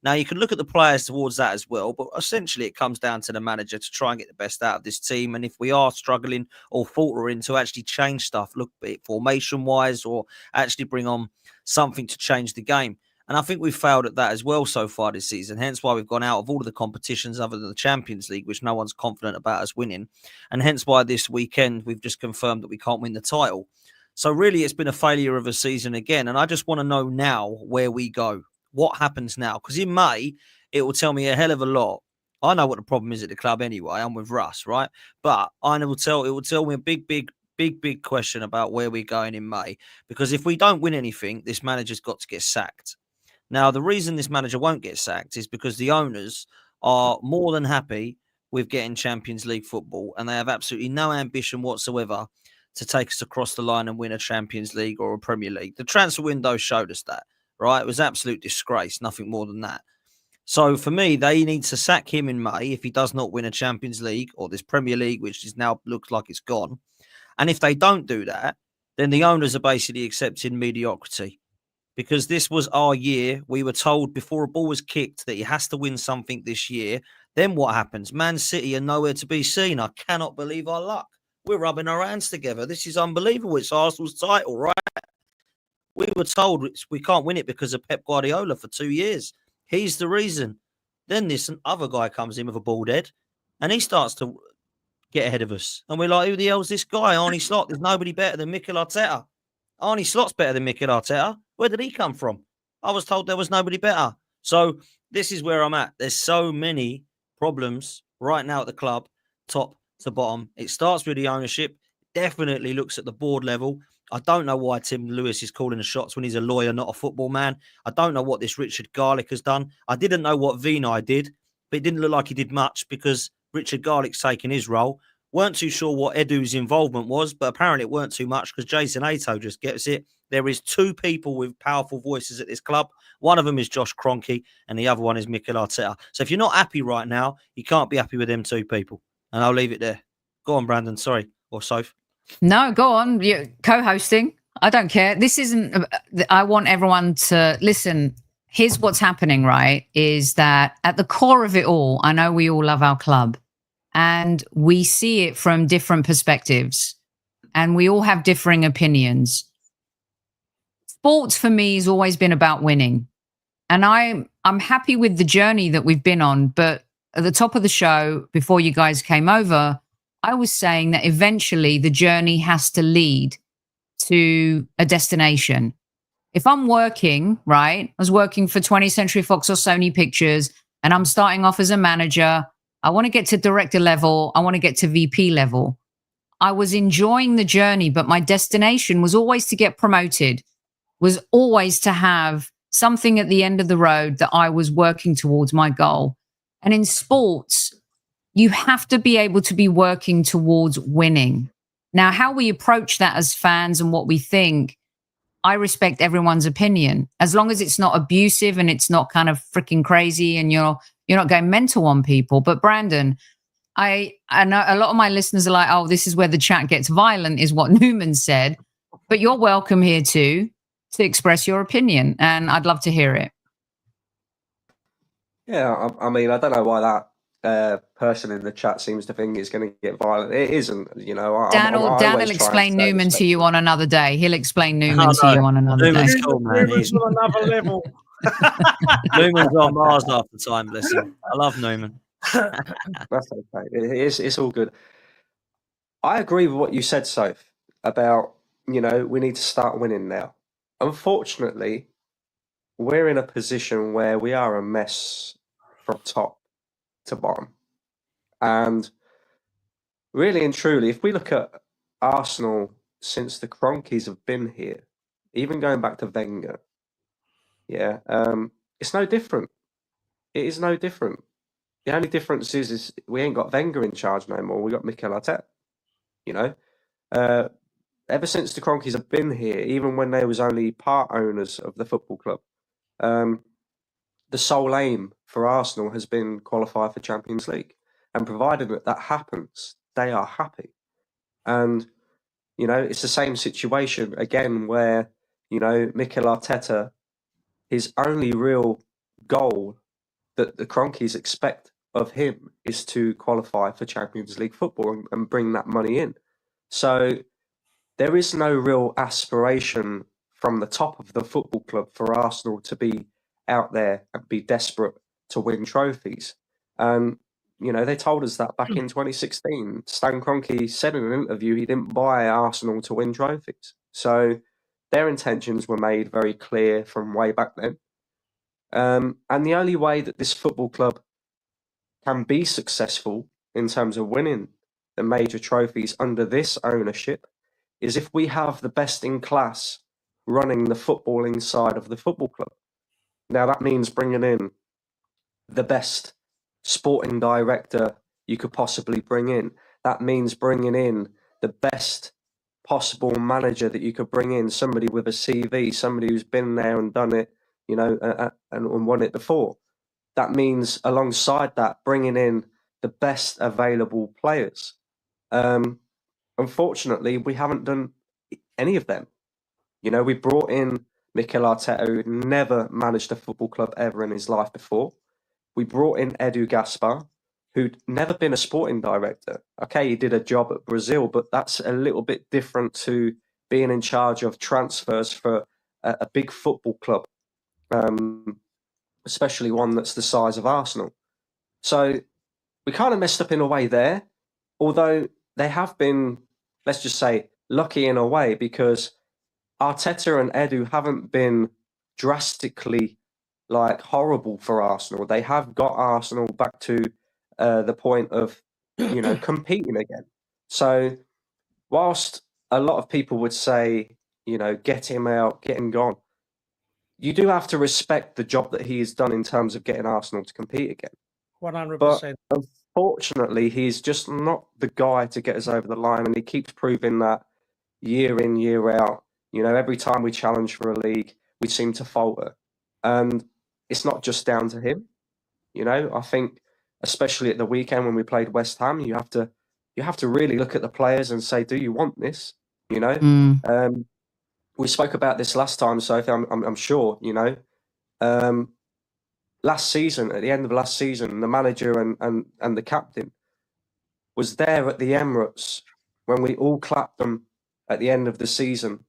Now, you can look at the players towards that as well, but essentially it comes down to the manager to try and get the best out of this team. And if we are struggling or faltering, to actually change stuff, look at it formation-wise or actually bring on something to change the game. And I think we've failed at that as well so far this season, hence why we've gone out of all of the competitions other than the Champions League, which no one's confident about us winning. And hence why this weekend we've just confirmed that we can't win the title. So really, it's been a failure of a season again. And I just want to know now where we go. What happens now? Because in May, it will tell me a hell of a lot. I know what the problem is at the club anyway. I'm with Russ, right? But it will tell me a big question about where we're going in May. Because if we don't win anything, this manager's got to get sacked. Now, the reason this manager won't get sacked is because the owners are more than happy with getting Champions League football, and they have absolutely no ambition whatsoever to take us across the line and win a Champions League or a Premier League. The transfer window showed us that. Right, it was absolute disgrace, nothing more than that. So for me, they need to sack him in May if he does not win a Champions League or this Premier League, which is now looks like it's gone. And if they don't do that, then the owners are basically accepting mediocrity, because this was our year. We were told before a ball was kicked that he has to win something this year. Then what happens? Man City are nowhere to be seen. I cannot believe our luck. We're rubbing our hands together. This is unbelievable. It's Arsenal's title, right? We were told we can't win it because of Pep Guardiola for 2 years. He's the reason. Then this other guy comes in with a bald head and he starts to get ahead of us. And we're like, who the hell's this guy? Arne Slot. There's nobody better than Mikel Arteta. Arne Slot's better than Mikel Arteta. Where did he come from? I was told there was nobody better. So this is where I'm at. There's so many problems right now at the club, top to bottom. It starts with the ownership. Definitely looks at the board level. I don't know why Tim Lewis is calling the shots when he's a lawyer, not a football man. I don't know what this Richard Garlick has done. I didn't know what Vinay did, but it didn't look like he did much because Richard Garlick's taken his role. Weren't too sure what Edu's involvement was, but apparently it weren't too much because Jason Ato just gets it. There is two people with powerful voices at this club. One of them is Josh Kroenke and the other one is Mikel Arteta. So if you're not happy right now, you can't be happy with them two people. And I'll leave it there. Go on, Brandon. Sorry. Or Soph. No, go on. You're co-hosting. I don't care. This isn't, I want everyone to listen. Here's what's happening, right? Is that at the core of it all, I know we all love our club and we see it from different perspectives and we all have differing opinions. Sports for me has always been about winning. And I'm happy with the journey that we've been on. But at the top of the show, before you guys came over, I was saying that eventually the journey has to lead to a destination. If I'm working, right, I was working for 20th Century Fox or Sony Pictures, and I'm starting off as a manager. I want to get to director level. I want to get to VP level. I was enjoying the journey, but my destination was always to get promoted, was always to have something at the end of the road that I was working towards my goal. And in sports, you have to be able to be working towards winning. Now, how we approach that as fans and what we think, I respect everyone's opinion, as long as it's not abusive and it's not kind of freaking crazy and you're not going mental on people. But Brandon, I know a lot of my listeners are like, oh, this is where the chat gets violent, is what Newman said. But you're welcome here too to express your opinion, and I'd love to hear it. Yeah, I mean, I don't know why that person in the chat seems to think it's going to get violent. It isn't, you know. Dan will explain Newman to you on another day. He'll explain Newman to you on another day. Cool, man. Newman's on another level. Newman's on Mars half the time, bless him. I love Newman. That's okay. It's all good. I agree with what you said, Soph, about, you know, we need to start winning now. Unfortunately, we're in a position where we are a mess from top to bottom. And really and truly, if we look at Arsenal since the Kroenkes have been here, even going back to Wenger, it's no different. It is no different. The only difference is we ain't got Wenger in charge no more. We got Mikel Arteta, you know. ever since the Cronkies have been here, even when they was only part owners of the football club, the sole aim for Arsenal has been qualify for Champions League. And provided that happens, they are happy. And, you know, it's the same situation again where, you know, Mikel Arteta, his only real goal that the Cronkies expect of him is to qualify for Champions League football and bring that money in. So there is no real aspiration from the top of the football club for Arsenal to be out there and be desperate to win trophies. And, you know, they told us that back in 2016. Stan Kroenke said in an interview he didn't buy Arsenal to win trophies. So their intentions were made very clear from way back then. And the only way that this football club can be successful in terms of winning the major trophies under this ownership is if we have the best in class running the footballing side of the football club. Now, that means bringing in the best sporting director you could possibly bring in. That means bringing in the best possible manager that you could bring in, somebody with a CV, somebody who's been there and done it, you know, and won it before. That means alongside that, bringing in the best available players. Unfortunately, we haven't done any of them. You know, we brought in Mikel Arteta, who had never managed a football club ever in his life before. We brought in Edu Gaspar, who'd never been a sporting director. Okay, he did a job at Brazil, but that's a little bit different to being in charge of transfers for a big football club, especially one that's the size of Arsenal. So we kind of messed up in a way there, although they have been, let's just say, lucky in a way, because Arteta and Edu haven't been drastically like horrible for Arsenal. They have got Arsenal back to the point of, you know, competing again. So whilst a lot of people would say, you know, get him out, get him gone, you do have to respect the job that he has done in terms of getting Arsenal to compete again. 100%. But unfortunately, he's just not the guy to get us over the line, and he keeps proving that year in, year out. You know, every time we challenge for a league, we seem to falter. And it's not just down to him. You know, I think especially at the weekend when we played West Ham, you have to really look at the players and say, do you want this? You know, we spoke about this last time, Sophie. I'm sure. You know, last season, at the end of last season, the manager and the captain was there at the Emirates when we all clapped them at the end of the season,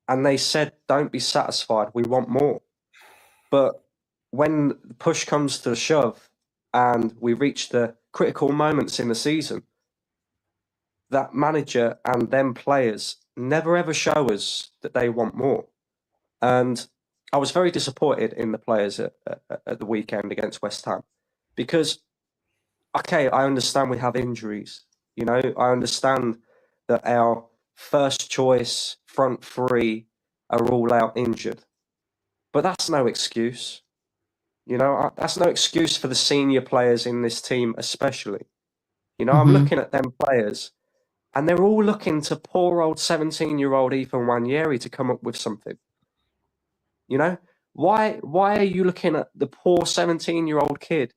and they said, "Don't be satisfied. We want more." But when the push comes to the shove and we reach the critical moments in the season, that manager and them players never ever show us that they want more. And I was very disappointed in the players at the weekend against West Ham, because, okay, I understand we have injuries. You know, I understand that our first choice front three are all out injured, but that's no excuse. You know, that's no excuse for the senior players in this team, especially. You know, I'm looking at them players, and they're all looking to poor old 17-year-old Ethan Wanyeri to come up with something. You know, why are you looking at the poor 17-year-old kid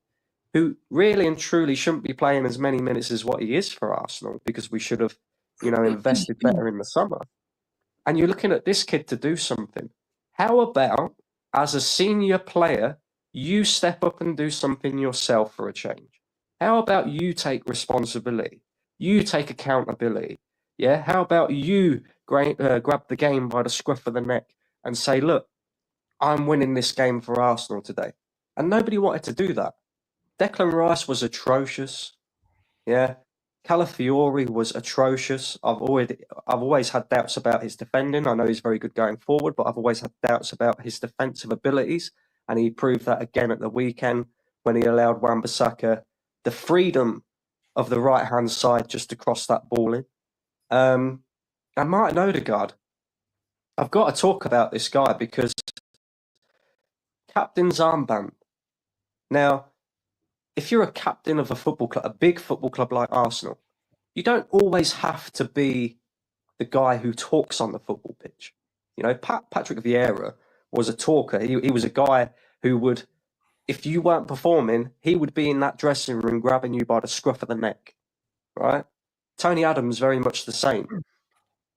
who really and truly shouldn't be playing as many minutes as what he is for Arsenal, because we should have, you know, invested better in the summer? And you're looking at this kid to do something. How about, as a senior player, you step up and do something yourself for a change? How about you take responsibility? You take accountability. Yeah. How about you grab the game by the scruff of the neck and say, look, I'm winning this game for Arsenal today. And nobody wanted to do that. Declan Rice was atrocious. Yeah. Calafiori was atrocious. I've always had doubts about his defending. I know he's very good going forward, but I've always had doubts about his defensive abilities. And he proved that again at the weekend when he allowed Wan-Bissaka the freedom of the right-hand side just to cross that ball in. And Martin Odegaard, I've got to talk about this guy because captain's armband. Now, if you're a captain of a football club, a big football club like Arsenal, you don't always have to be the guy who talks on the football pitch. You know, Patrick Vieira was a talker. He was a guy who would, if you weren't performing, he would be in that dressing room grabbing you by the scruff of the neck, right? Tony Adams, very much the same.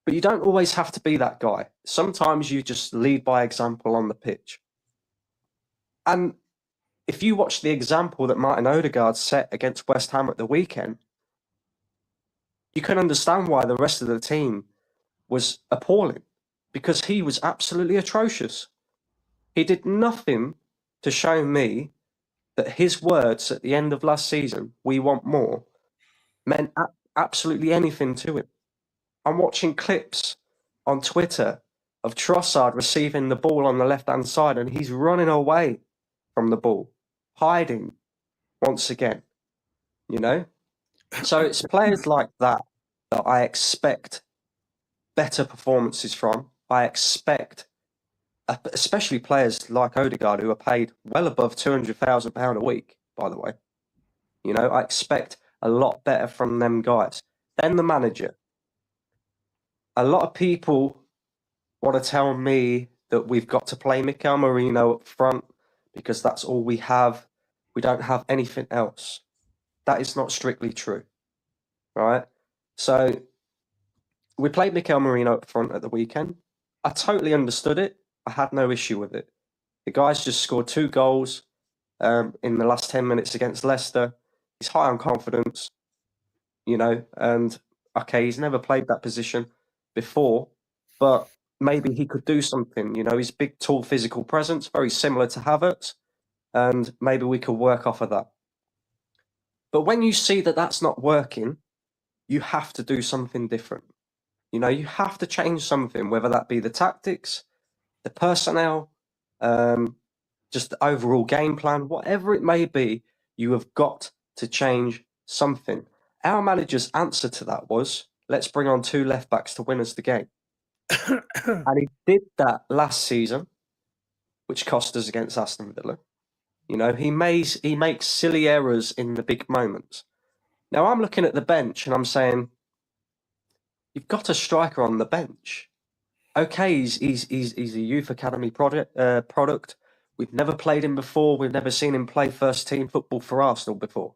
But you don't always have to be that guy. Sometimes you just lead by example on the pitch. And if you watch the example that Martin Odegaard set against West Ham at the weekend, you can understand why the rest of the team was appalling, because he was absolutely atrocious. He did nothing to show me that his words at the end of last season, "We want more," meant absolutely anything to him. I'm watching clips on Twitter of Trossard receiving the ball on the left-hand side and he's running away from the ball, hiding once again, you know? So it's players like that that I expect better performances from. I expect, especially players like Odegaard, who are paid well above £200,000 a week, by the way. You know, I expect a lot better from them guys. Then the manager. A lot of people want to tell me that we've got to play Mikel Merino up front because that's all we have. We don't have anything else. That is not strictly true, right? So we played Mikel Merino up front at the weekend. I totally understood it. I had no issue with it. The guy's just scored 2 goals in the last 10 minutes against Leicester. He's high on confidence, you know, and okay, he's never played that position before, but maybe he could do something. You know, he's big, tall, physical presence, very similar to Havertz, and maybe we could work off of that. But when you see that that's not working, you have to do something different. You know, you have to change something, whether that be the tactics, the personnel, just the overall game plan, whatever it may be, you have got to change something. Our manager's answer to that was, let's bring on 2 left-backs to win us the game. And he did that last season, which cost us against Aston Villa. You know, he makes silly errors in the big moments. Now, I'm looking at the bench and I'm saying, you've got a striker on the bench. Okay, he's a youth academy product. We've never played him before. We've never seen him play first team football for Arsenal before.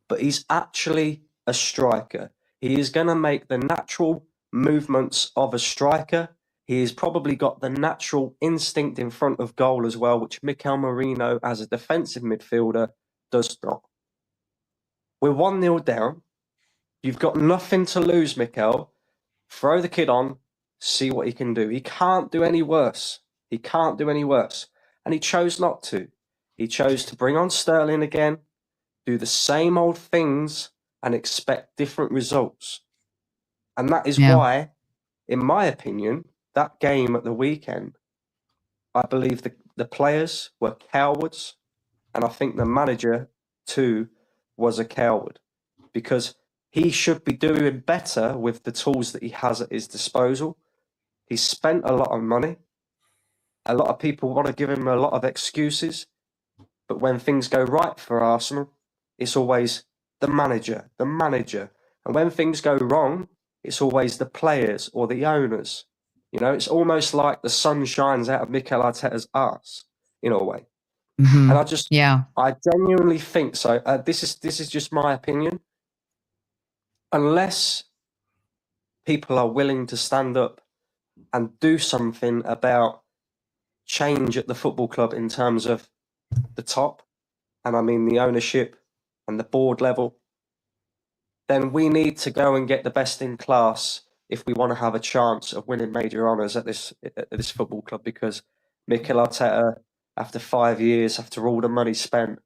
But he's actually a striker. He is going to make the natural movements of a striker. He has probably got the natural instinct in front of goal as well, which Mikel Merino, as a defensive midfielder, does not. We're 1-0 down. You've got nothing to lose, Mikel. Throw the kid on, see what he can do. He can't do any worse. He can't do any worse. And he chose not to. He chose to bring on Sterling again, do the same old things, and expect different results. And that is why, in my opinion, that game at the weekend, I believe the players were cowards, and I think the manager, too, was a coward. Because he should be doing better with the tools that he has at his disposal. He's spent a lot of money. A lot of people want to give him a lot of excuses. But when things go right for Arsenal, it's always the manager. And when things go wrong, it's always the players or the owners. You know, it's almost like the sun shines out of Mikel Arteta's arse, in a way. Mm-hmm. And I genuinely think so. This is just my opinion. Unless people are willing to stand up and do something about change at the football club in terms of the top, and I mean the ownership and the board level, then we need to go and get the best in class if we want to have a chance of winning major honours at this football club, because Mikel Arteta, after 5 years, after all the money spent,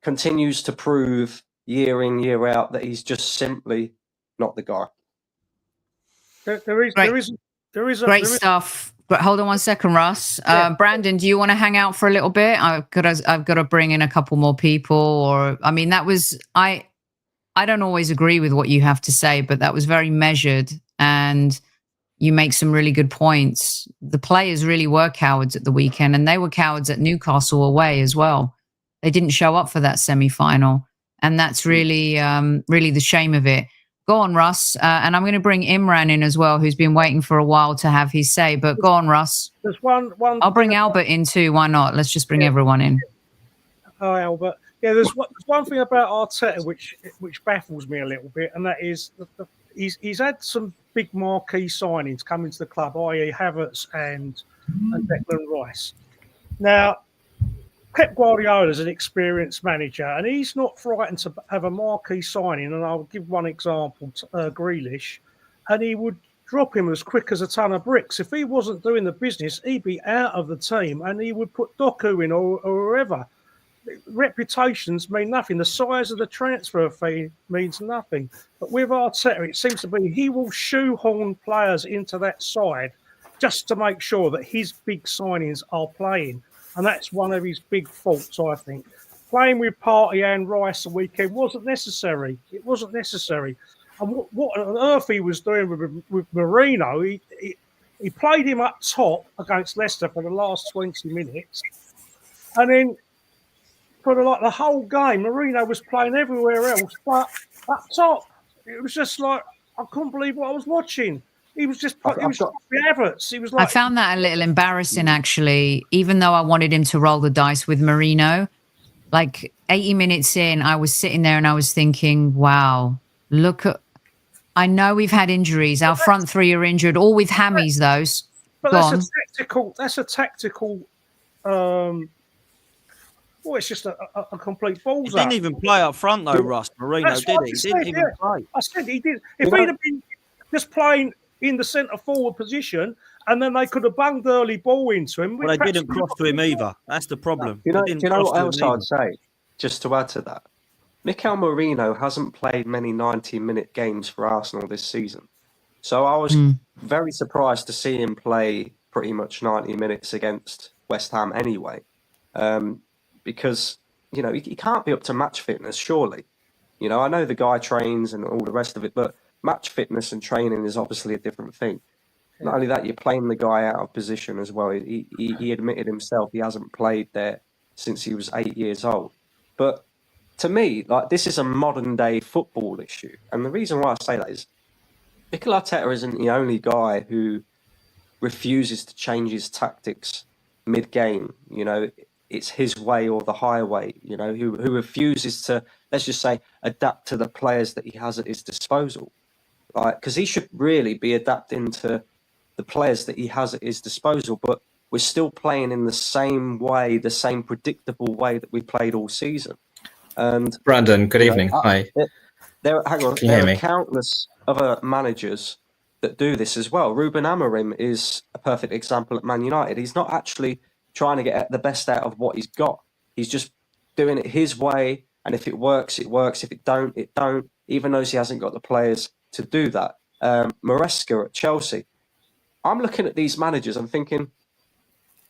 continues to prove year in, year out that he's just simply not the guy. There is great stuff. But hold on one second, Russ. Brandon, do you want to hang out for a little bit? I've got to bring in a couple more people. Or I mean, that was I don't always agree with what you have to say, but that was very measured, and you make some really good points. The players really were cowards at the weekend, and they were cowards at Newcastle away as well. They didn't show up for that semi-final, and that's really the shame of it. Go on, Russ. And I'm going to bring Imran in as well, who's been waiting for a while to have his say. But go on, Russ. There's one. I'll bring Albert in too. Why not? Let's just bring everyone in. Oh, Albert. Yeah, there's one thing about Arteta which baffles me a little bit, and that is he's had some big marquee signings coming to the club, i.e. Havertz and Declan Rice. Now, Pep Guardiola is an experienced manager, and he's not frightened to have a marquee signing. And I'll give one example, Grealish, and he would drop him as quick as a ton of bricks. If he wasn't doing the business, he'd be out of the team, and he would put Doku in or whoever. Reputations mean nothing. The size of the transfer fee means nothing. But with Arteta, it seems to be he will shoehorn players into that side just to make sure that his big signings are playing. And that's one of his big faults, I think. Playing with Partey and Rice the weekend wasn't necessary. It wasn't necessary. And what on earth he was doing with Marino, he played him up top against Leicester for the last 20 minutes. And then for the whole game, Marino was playing everywhere else, but up top, it was just like I couldn't believe what I was watching. He was just Havertz. He was like, I found that a little embarrassing, actually. Even though I wanted him to roll the dice with Marino, like 80 minutes in, I was sitting there and I was thinking, "Wow, look at." I know we've had injuries. Our front three are injured, all with hammies. Those. But that's a tactical. Well, it's just a complete balls. He didn't even play up front though, Russ. Marino did he? He didn't even play. I said he did. If he'd have been just playing in the centre forward position, and then they could have bunged early ball into him. Well, they didn't cross to him either. That's the problem. Do you know what else I'd say? Just to add to that, Mikel Merino hasn't played many 90-minute games for Arsenal this season. So I was very surprised to see him play pretty much 90 minutes against West Ham anyway. Because, you know, he can't be up to match fitness, surely. You know, I know the guy trains and all the rest of it, but match fitness and training is obviously a different thing. Yeah. Not only that, you're playing the guy out of position as well. He admitted himself he hasn't played there since he was 8 years old. But to me, like, this is a modern-day football issue. And the reason why I say that is Mikel Arteta isn't the only guy who refuses to change his tactics mid-game, you know. It's his way or the highway, you know, who refuses to, let's just say, adapt to the players that he has at his disposal. Like, because he should really be adapting to the players that he has at his disposal, but we're still playing in the same way, the same predictable way that we played all season. And Brandon, good evening. Hi. There are countless other managers that do this as well. Ruben Amorim is a perfect example at Man United. He's not actually trying to get the best out of what he's got. He's just doing it his way, and if it works, it works. If it don't, it don't. Even though he hasn't got the players to do that. Maresca at Chelsea. I'm looking at these managers. I'm thinking,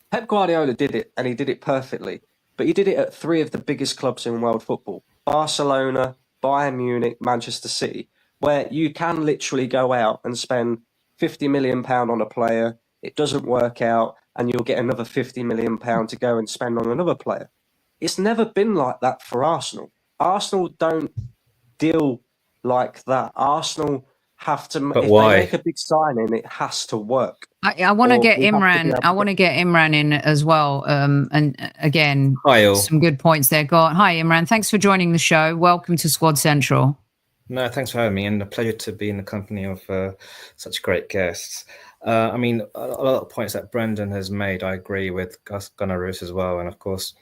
Pep Guardiola did it, and he did it perfectly. But he did it at three of the biggest clubs in world football: Barcelona, Bayern Munich, Manchester City, where you can literally go out and spend £50 million on a player. It doesn't work out, and you'll get another £50 million to go and spend on another player. It's never been like that for Arsenal. Arsenal don't deal like that. Arsenal have to, but if why? they make a big signing, it has to work. I want to get Imran. I want to get Imran in as well. And again, some good points there. Hi, Imran. Thanks for joining the show. Welcome to Squad Central. No, thanks for having me, and a pleasure to be in the company of such great guests. I mean, a lot of points that Brendan has made, I agree with Gooner Russ as well, and of course,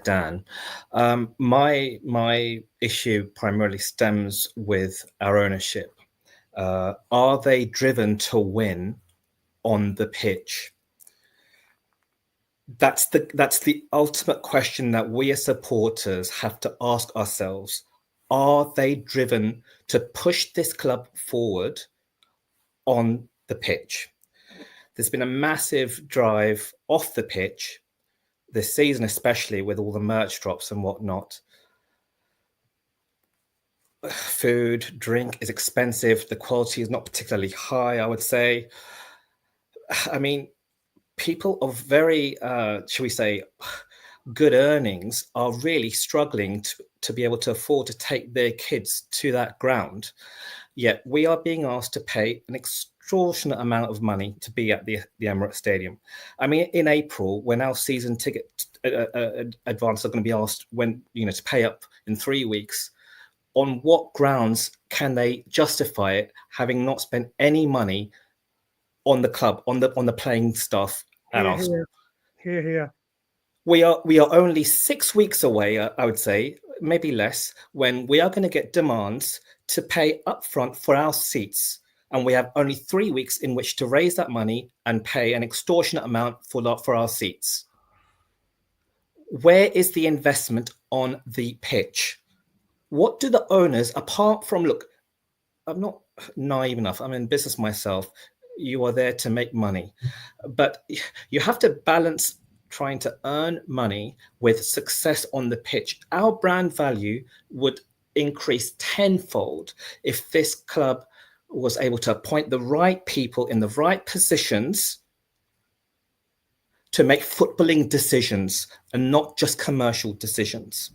Dan. My issue primarily stems with our ownership. Are they driven to win on the pitch? That's the ultimate question that we as supporters have to ask ourselves. Are they driven to push this club forward on the pitch? There's been a massive drive off the pitch this season, especially with all the merch drops and whatnot. Food, drink is expensive. The quality is not particularly high, I would say. I mean, people of very, shall we say, good earnings are really struggling to be able to afford to take their kids to that ground. Yet we are being asked to pay an extortionate amount of money to be at the Emirates Stadium. I mean, in April, when our season ticket advances are going to be asked to pay up in 3 weeks, on what grounds can they justify it, having not spent any money on the club, on the playing staff at Arsenal? Here. We are only 6 weeks away, I would say, maybe less, when we are going to get demands to pay upfront for our seats. And we have only 3 weeks in which to raise that money and pay an extortionate amount for our seats. Where is the investment on the pitch? What do the owners, apart from, look, I'm not naive enough, I'm in business myself, you are there to make money. But you have to balance trying to earn money with success on the pitch. Our brand value would increase tenfold if this club was able to appoint the right people in the right positions to make footballing decisions and not just commercial decisions.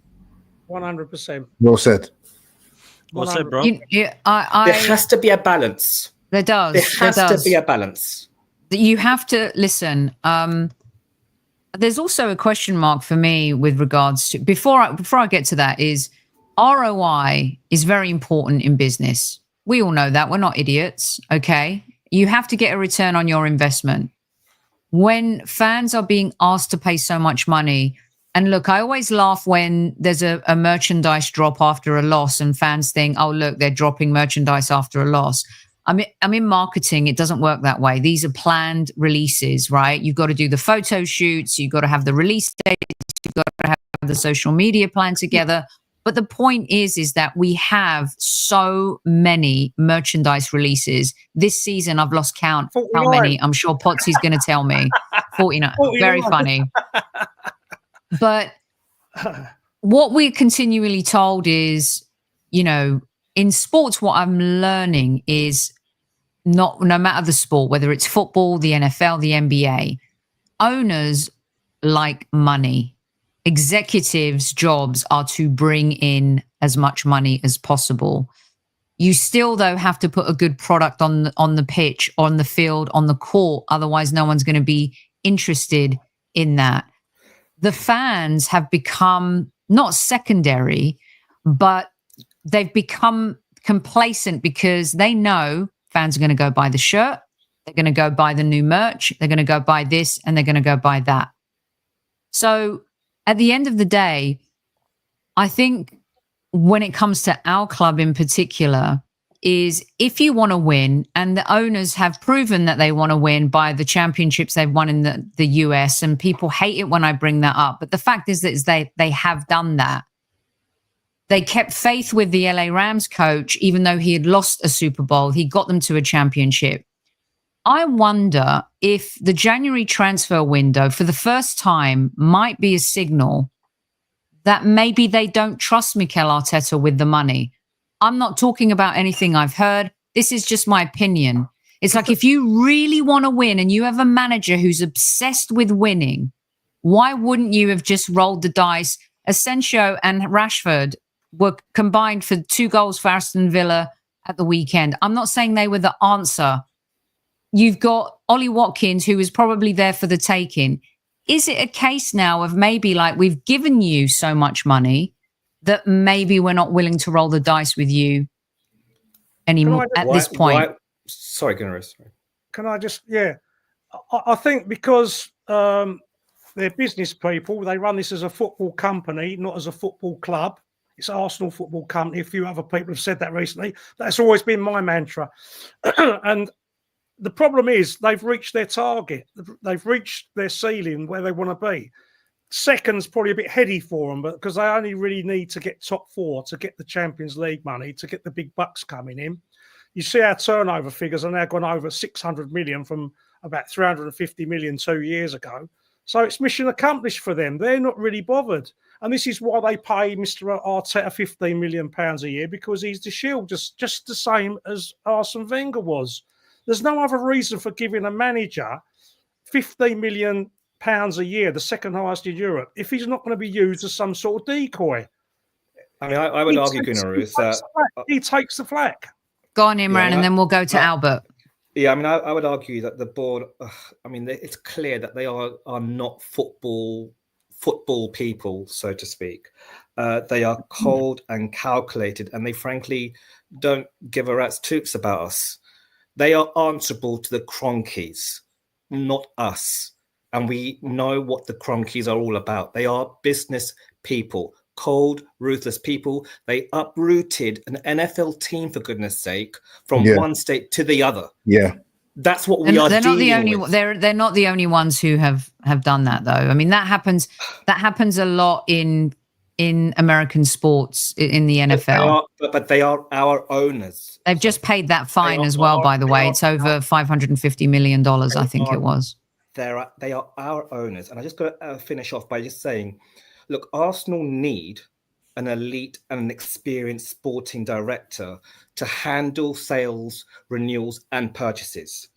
100%. Well said. Well said, bro. There has to be a balance. There does. There has to be a balance. You have to listen. There's also a question mark for me with regards to before I get to that is ROI is very important in business. We all know that. We're not idiots. Okay. You have to get a return on your investment. When fans are being asked to pay so much money, and look, I always laugh when there's a merchandise drop after a loss and fans think, oh, look, they're dropping merchandise after a loss. I'm in marketing. It doesn't work that way. These are planned releases, right? You've got to do the photo shoots. You've got to have the release dates. You've got to have the social media plan together. But the point is that we have so many merchandise releases. This season, I've lost count 49. how many. I'm sure Potsy's going to tell me. 49. Very funny. But what we're continually told is, in sports, what I'm learning is no matter the sport, whether it's football, the NFL, the NBA, owners like money. Executives' jobs are to bring in as much money as possible. You still, though, have to put a good product on the pitch, on the field, on the court. Otherwise, no one's going to be interested in that. The fans have become not secondary, but they've become complacent because they know fans are going to go buy the shirt, they're going to go buy the new merch, they're going to go buy this, and they're going to go buy that. So at the end of the day, I think when it comes to our club in particular, is if you want to win, and the owners have proven that they want to win by the championships they've won in the US, and people hate it when I bring that up. But the fact is that they have done that. They kept faith with the LA Rams coach, even though he had lost a Super Bowl. He got them to a championship. I wonder if the January transfer window for the first time might be a signal that maybe they don't trust Mikel Arteta with the money. I'm not talking about anything I've heard. This is just my opinion. It's like if you really want to win and you have a manager who's obsessed with winning, why wouldn't you have just rolled the dice? Asensio and Rashford were combined for 2 goals for Aston Villa at the weekend. I'm not saying they were the answer. You've got Ollie Watkins, who was probably there for the taking. Is it a case now of maybe like we've given you so much money that maybe we're not willing to roll the dice with you anymore at this point? Sorry, Gooner Russ. Can I just, I think because they're business people, they run this as a football company, not as a football club. It's Arsenal Football Company. A few other people have said that recently. That's always been my mantra. And the problem is they've reached their target. They've reached their ceiling where they want to be. Second's probably a bit heady for them, but because they only really need to get top 4 to get the Champions League money, to get the big bucks coming in. You see our turnover figures are now gone over 600 million from about 350 million 2 years ago. So it's mission accomplished for them. They're not really bothered. And this is why they pay Mr. Arteta £15 million a year, because he's the shield, just the same as Arsene Wenger was. There's no other reason for giving a manager £15 million a year, the second highest in Europe, if he's not going to be used as some sort of decoy. I mean, I would argue, Gooner Russ, that he takes the flack. Go on, Imran, and then we'll go to Albert. Yeah, I mean, I would argue that the board, I mean, it's clear that they are not football people, so to speak. They are cold and calculated, and they frankly don't give a rat's toots about us. They are answerable to the Cronkies, not us. And we know what the Cronkies are all about. They are business people, cold, ruthless people. They uprooted an NFL team, for goodness sake, from one state to the other. Yeah. That's what we are They're not the only. with. They're not the only ones who have done that, though. I mean, that happens a lot in American sports in the NFL. But they are our owners. They've just paid that fine as well. By the way, it's over $550 million. I think it was. They are our owners, and I just got to finish off by just saying, look, Arsenal need an elite and an experienced sporting director to handle sales, renewals, and purchases.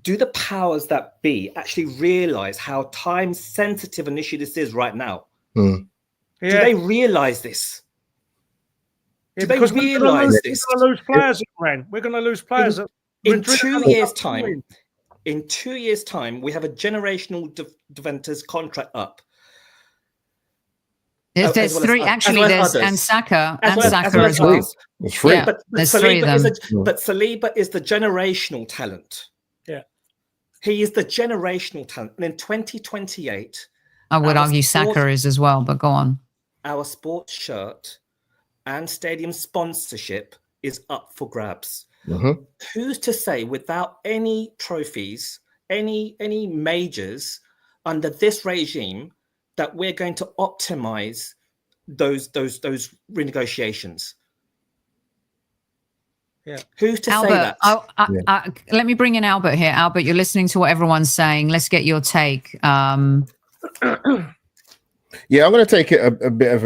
Do the powers that be actually realize how time-sensitive an issue this is right now? Mm. Do they realize this? Yeah, Do they realize this? We're going to lose players, Imran. We're going to lose players. In 2 years' time, in 2 years' time, we have a generational Juventus contract up. There's three, actually. There's and Saka as well. There's three. Yeah, there's three of them. But Saliba is the generational talent. Yeah, he is the generational talent. And in 2028, I would argue Saka is as well. But go on. Our sports shirt and stadium sponsorship is up for grabs. Mm-hmm. Who's to say, without any trophies, any majors under this regime, that we're going to optimize those renegotiations? Yeah. Who's to Albert, say that? Let me bring in Albert here. Albert, you're listening to what everyone's saying. Let's get your take. Yeah, I'm going to take it a bit of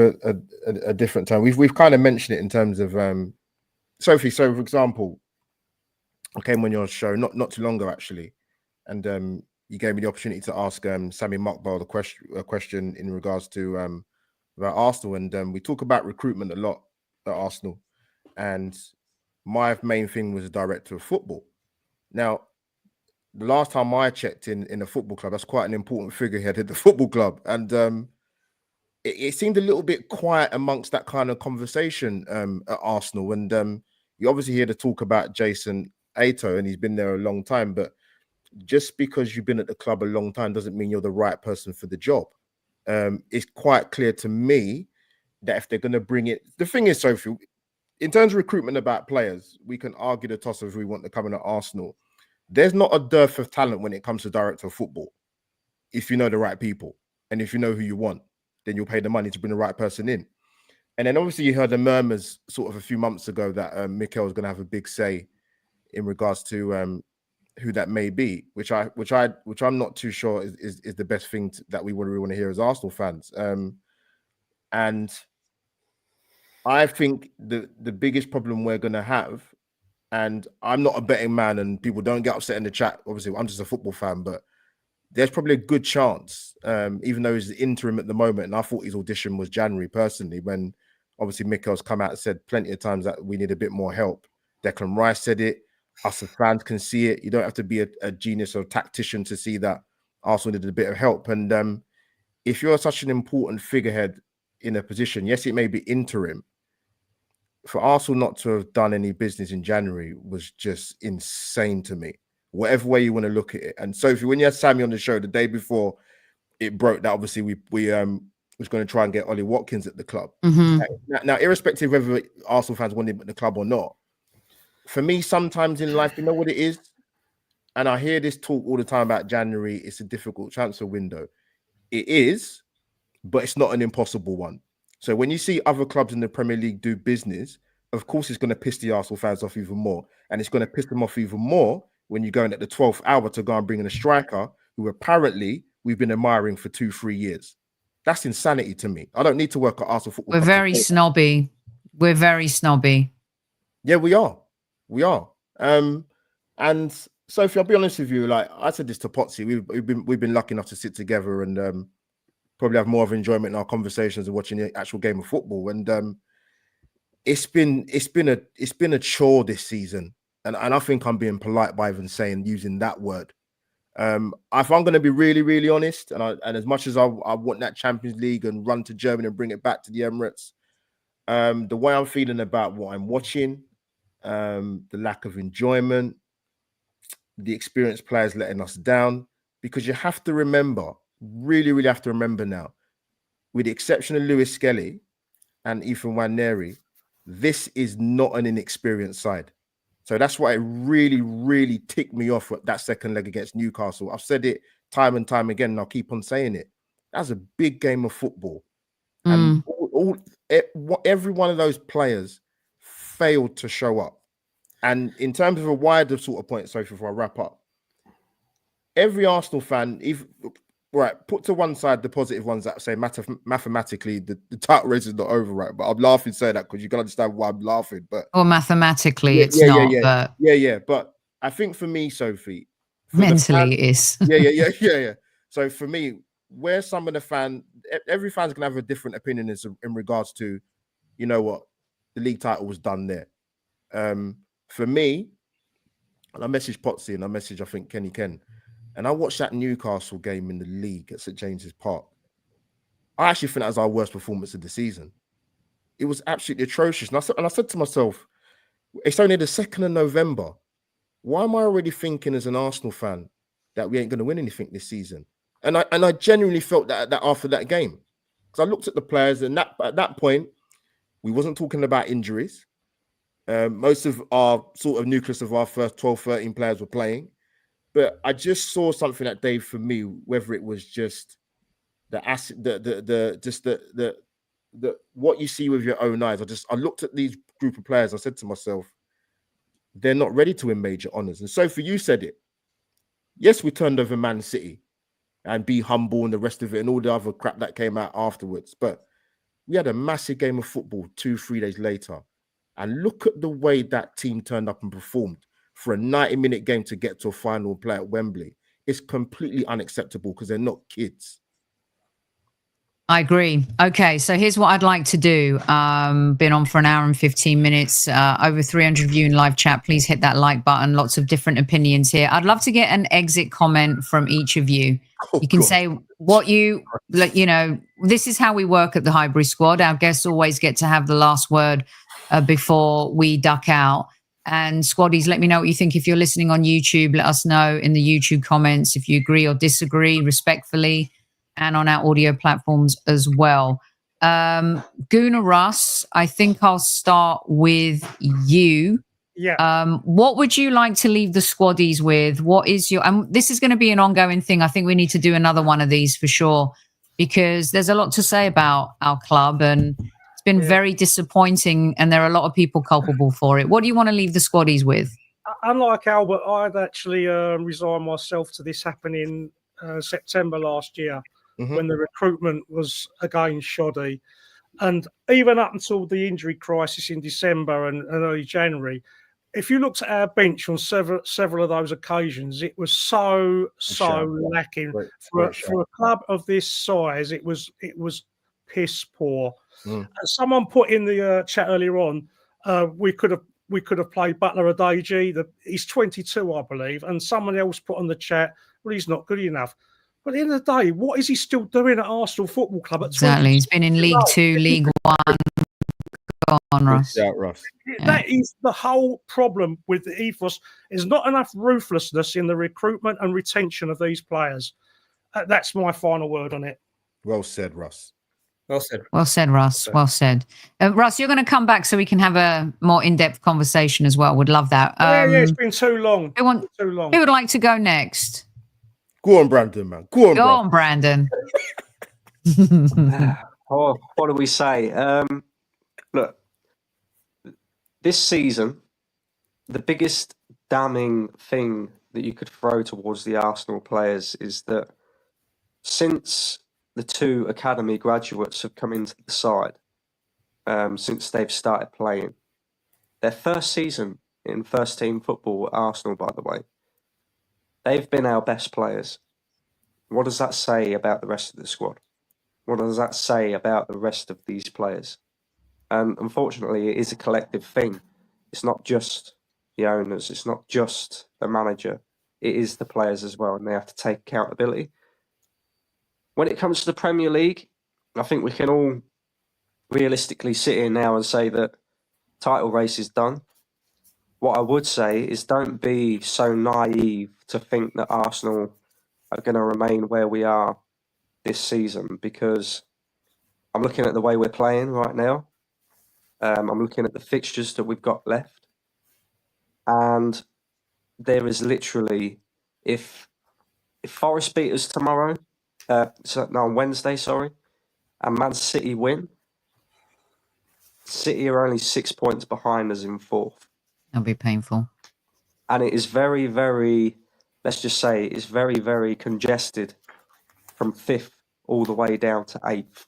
a different time. We've kind of mentioned it in terms of Sophie. So, for example, I came on your show not too long ago actually, and you gave me the opportunity to ask Sammy Mokbal a question in regards to about Arsenal, and we talk about recruitment a lot at Arsenal, and my main thing was the director of football. Now, the last time I checked in a football club, that's quite an important figurehead at the football club, and it seemed a little bit quiet amongst that kind of conversation at Arsenal. And you obviously hear the talk about Jason Ato, and he's been there a long time, but just because you've been at the club a long time doesn't mean you're the right person for the job. It's quite clear to me that if they're going to bring it, the thing is, Sophie, in terms of recruitment about players, we can argue the toss of who we want to come in at Arsenal. There's not a dearth of talent when it comes to director of football. If you know the right people and if you know who you want, then you'll pay the money to bring the right person in. And then obviously you heard the murmurs sort of a few months ago that Mikel is going to have a big say in regards to who that may be, which I'm not too sure is the best thing that we really want to hear as Arsenal fans. And I think the biggest problem we're going to have, and I'm not a betting man, and people don't get upset in the chat. Obviously, I'm just a football fan, but there's probably a good chance, even though he's interim at the moment, and I thought his audition was January personally, when obviously Mikel's come out and said plenty of times that we need a bit more help. Declan Rice said it. Us as fans can see it. You don't have to be a genius or a tactician to see that Arsenal needed a bit of help. And if you're such an important figurehead in a position, yes, it may be interim. For Arsenal not to have done any business in January was just insane to me. Whatever way you want to look at it. And Sophie, when you had Sammy on the show the day before it broke, that obviously we was going to try and get Ollie Watkins at the club. Mm-hmm. Now, irrespective of whether Arsenal fans want him at the club or not, for me, sometimes in life, you know what it is? And I hear this talk all the time about January. It's a difficult transfer window. It is, but it's not an impossible one. So when you see other clubs in the Premier League do business, of course, it's going to piss the Arsenal fans off even more. And it's going to piss them off even more when you're going at the 12th hour to go and bring in a striker who apparently we've been admiring for 2-3 years. That's insanity to me. I don't need to work at Arsenal football. We're very snobby. We're very snobby. Yeah, we are. We are. And Sophie, I'll be honest with you. Like I said this to Pottsy, we've been lucky enough to sit together and probably have more of enjoyment in our conversations of watching the actual game of football. And it's been a chore this season, and I think I'm being polite by even using that word. If I'm going to be really, really honest, and as much as I want that Champions League and run to Germany and bring it back to the Emirates, the way I'm feeling about what I'm watching, the lack of enjoyment, the experienced players letting us down, because you have to remember, really, really have to remember now, with the exception of Lewis Skelly and Ethan Nwaneri, this is not an inexperienced side. So that's why it really, really ticked me off with that second leg against Newcastle. I've said it time and time again, and I'll keep on saying it. That's a big game of football. And every one of those players failed to show up. And in terms of a wider sort of point, Sophie, before I wrap up, every Arsenal fan, put to one side the positive ones that say mathematically the title race is not over, right? But I'm laughing saying that because you can understand why I'm laughing. But mathematically, it's not. But But I think for me, Sophie, mentally it is. Yeah. So for me, where some of the every fan's gonna have a different opinion in regards to, you know what, the league title was done there. For me, and I messaged Pottsy and I think Kenny Ken, and I watched that Newcastle game in the league at St James's Park. I actually think that was our worst performance of the season. It was absolutely atrocious. And I said to myself, it's only the 2nd of November. Why am I already thinking as an Arsenal fan that we ain't going to win anything this season? And I genuinely felt that after that game. Because I looked at the players, and at that point, we wasn't talking about injuries. Most of our sort of nucleus of our first 12, 13 players were playing. But I just saw something that day for me, whether it was just the what you see with your own eyes. I looked at these group of players. I said to myself, they're not ready to win major honors. And Sophie, you said it. Yes, we turned over Man City and be humble and the rest of it and all the other crap that came out afterwards. But we had a massive game of football 2-3 days later. And look at the way that team turned up and performed for a 90-minute game to get to a final play at Wembley. It's completely unacceptable because they're not kids. I agree. Okay, so here's what I'd like to do. Been on for an hour and 15 minutes, over 300 of you in live chat. Please hit that like button. Lots of different opinions here. I'd love to get an exit comment from each of you. You can say what you know, this is how we work at the Highbury Squad. Our guests always get to have the last word before we duck out. And squaddies, let me know what you think. If you're listening on YouTube, let us know in the YouTube comments if you agree or disagree respectfully, and on our audio platforms as well. Gooner Russ, I think I'll start with you. Yeah. What would you like to leave the squaddies with? What is your, and this is going to be an ongoing thing. I think we need to do another one of these for sure, because there's a lot to say about our club and it's been very disappointing and there are a lot of people culpable for it. What do you want to leave the squaddies with? Unlike Albert, I'd actually resigned myself to this happening September last year. When the recruitment was again shoddy. And even up until the injury crisis in December and early January, if you looked at our bench on several of those occasions, it was so lacking. For a club of this size, it was piss poor. And someone put in the chat earlier on, we could have played Butler Adeji. He's 22, I believe. And someone else put on the chat, well, he's not good enough. But at the end of the day, what is he still doing at Arsenal Football Club? Exactly. He's been in League 2, League 1. Go on, Russ. Yeah, Russ. That is the whole problem with the ethos. There's not enough ruthlessness in the recruitment and retention of these players. That's my final word on it. Well said, Russ. Well said. Well said, Russ. Well said. Russ, you're going to come back so we can have a more in-depth conversation as well. Would love that. Yeah, it's been too long. Who would like to go next? Go on, Brandon, man. Go on, Brandon. What do we say? Look, this season, the biggest damning thing that you could throw towards the Arsenal players is that since the 2 academy graduates have come into the side, since they've started playing, their first season in first team football at Arsenal, by the way, they've been our best players. What does that say about the rest of the squad? what does that say about the rest of these players? And unfortunately, it is a collective thing. It's not just the owners. It's not just the manager. It is the players as well, and they have to take accountability. When it comes to the Premier League, I think we can all realistically sit here now and say that title race is done. What I would say is don't be so naive to think that Arsenal are going to remain where we are this season, because I'm looking at the way we're playing right now. I'm looking at the fixtures that we've got left. And there is literally, if Forest beat us tomorrow, on Wednesday, sorry, and Man City win, City are only 6 points behind us in fourth. That'll be painful. And it is very, very, let's just say, it's very, very congested from fifth all the way down to eighth.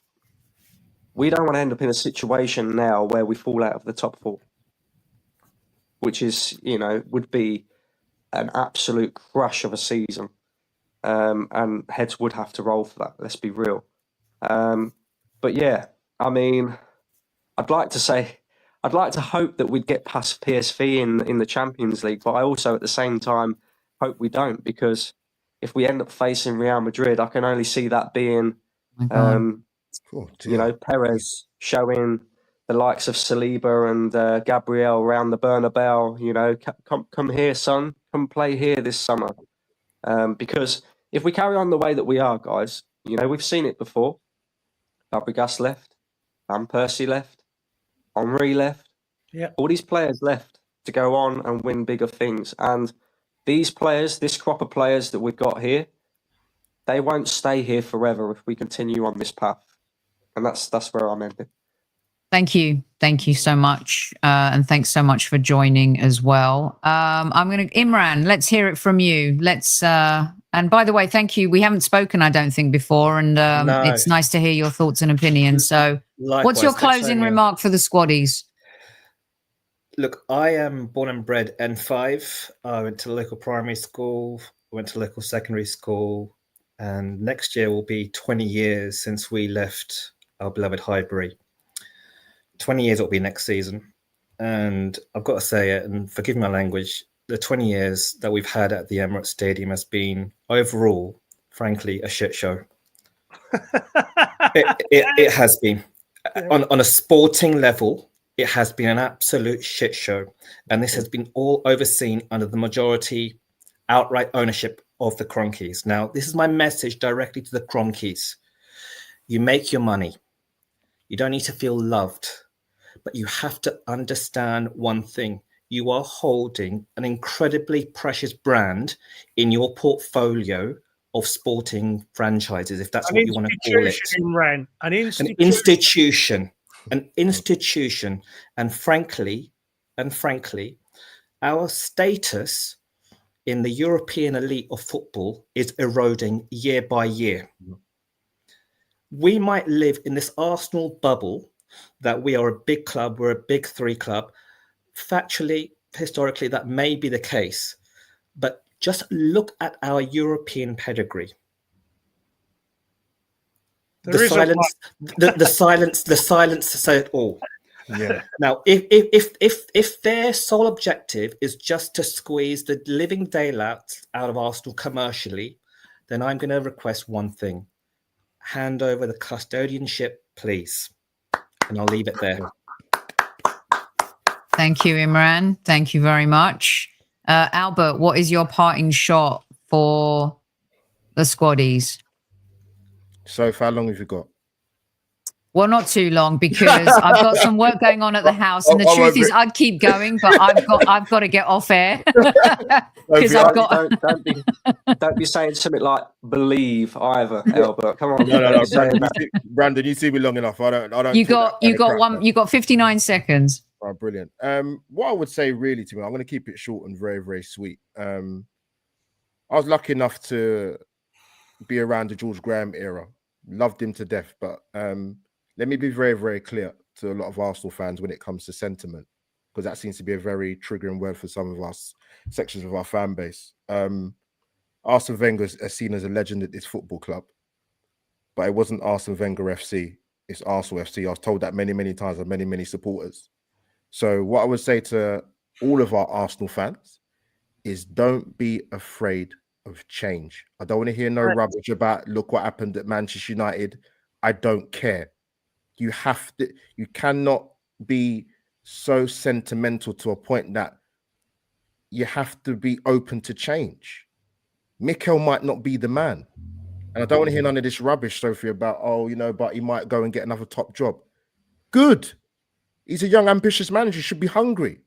We don't want to end up in a situation now where we fall out of the top four, which is, would be an absolute crush of a season. And heads would have to roll for that, let's be real. But yeah, I mean, I'd like to hope that we'd get past PSV in the Champions League, but I also at the same time hope we don't, because if we end up facing Real Madrid, I can only see that being, Perez showing the likes of Saliba and Gabriel around the Bernabeu, come here, son, come play here this summer. Because if we carry on the way that we are, guys, we've seen it before. Fabregas left, Van Persie left, Henry left. Yeah. All these players left to go on and win bigger things. And these players, this crop of players that we've got here, they won't stay here forever if we continue on this path. And that's where I'm ending. Thank you so much, and thanks so much for joining as well. Imran, let's hear it from you. And by the way, thank you. We haven't spoken, I don't think, before, and No. It's nice to hear your thoughts and opinions. So, Likewise, what's your thanks, closing Sonia. remark for the squaddies? Look, I am born and bred N5. I went to local primary school, went to local secondary school, and next year will be 20 years since we left our beloved Highbury. 20 years it'll be next season. And I've got to say it, and forgive my language, the 20 years that we've had at the Emirates Stadium has been overall, frankly, a shit show. It has been. On a sporting level, it has been an absolute shit show. And this has been all overseen under the majority outright ownership of the Cronkies. Now, this is my message directly to the Cronkies. You make your money. You don't need to feel loved. But you have to understand one thing. You are holding an incredibly precious brand in your portfolio of sporting franchises, if that's what you want to call it. Imran, an institution. And frankly, our status in the European elite of football is eroding year by year. We might live in this Arsenal bubble that we are a big club, we're a big three club. Factually, historically, that may be the case. But just look at our European pedigree. The silence said it all. Yeah. Now, if their sole objective is just to squeeze the living daylights out of Arsenal commercially, then I'm going to request one thing. Hand over the custodianship, please. And I'll leave it there. Thank you, Imran. Thank you very much. Albert, what is your parting shot for the squaddies? So, how long have you got? Well, not too long, because I've got some work going on at the house, and the truth is, I'd keep going, but I've got to get off air because I've got. Don't be saying something like "believe" either, Albert. Come on, no. Brandon, you see me long enough. I don't. You got 59 seconds. Oh, brilliant. What I would say, really, to me, I'm going to keep it short and very, very sweet. I was lucky enough to be around the George Graham era. Loved him to death, but let me be very, very clear to a lot of Arsenal fans when it comes to sentiment, because that seems to be a very triggering word for some of us sections of our fan base. Arsene Wenger is seen as a legend at this football club. but it wasn't Arsene Wenger FC. It's Arsenal FC. I was told that many times by many supporters. So what I would say to all of our Arsenal fans is don't be afraid of change. I don't want to hear no rubbish about look what happened at Manchester United. I don't care. You cannot be so sentimental to a point that you have to be open to change. Mikel might not be the man. And I don't want to hear none of this rubbish, Sophie, about, but he might go and get another top job. Good. He's a young, ambitious manager. He should be hungry.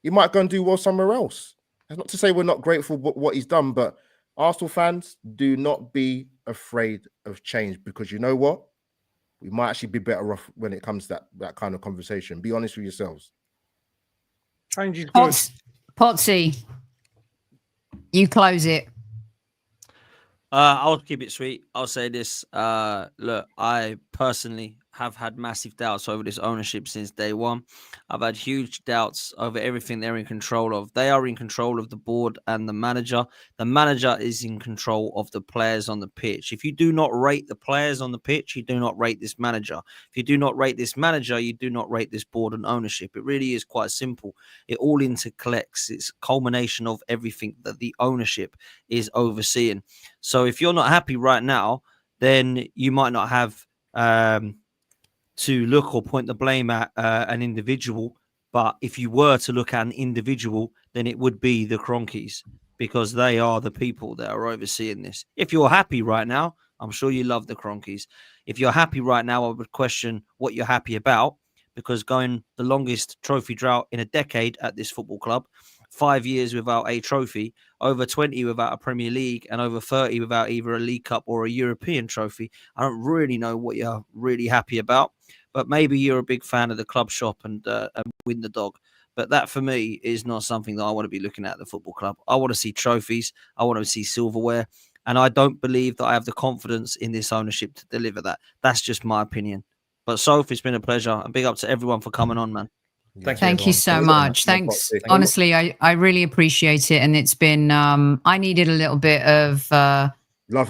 He might go and do well somewhere else. That's not to say we're not grateful for what he's done, but Arsenal fans, do not be afraid of change, because you know what? We might actually be better off when it comes to that kind of conversation. Be honest with yourselves. Change is good. Pottsy, you close it. I'll keep it sweet. I'll say this. Look, I personally have had massive doubts over this ownership since day one. I've had huge doubts over everything they're in control of. They are in control of the board and the manager. The manager is in control of the players on the pitch. If you do not rate the players on the pitch, you do not rate this manager. If you do not rate this manager, you do not rate this board and ownership. It really is quite simple. It all intercollects. It's a culmination of everything that the ownership is overseeing. So if you're not happy right now, then you might not have to look or point the blame at an individual. But if you were to look at an individual, then it would be the Cronkies, because they are the people that are overseeing this. If you're happy right now, I'm sure you love the Cronkies. If you're happy right now, I would question what you're happy about, because going the longest trophy drought in a decade at this football club, 5 years without a trophy, over 20 without a Premier League, and over 30 without either a League Cup or a European trophy. I don't really know what you're really happy about, but maybe you're a big fan of the club shop and win the dog. But that, for me, is not something that I want to be looking at the football club. I want to see trophies. I want to see silverware. And I don't believe that I have the confidence in this ownership to deliver that. That's just my opinion. But Soph, it's been a pleasure. And big up to everyone for coming on, man. Thank you so much. Thanks. Honestly, I really appreciate it. And it's been, I needed a little bit of, I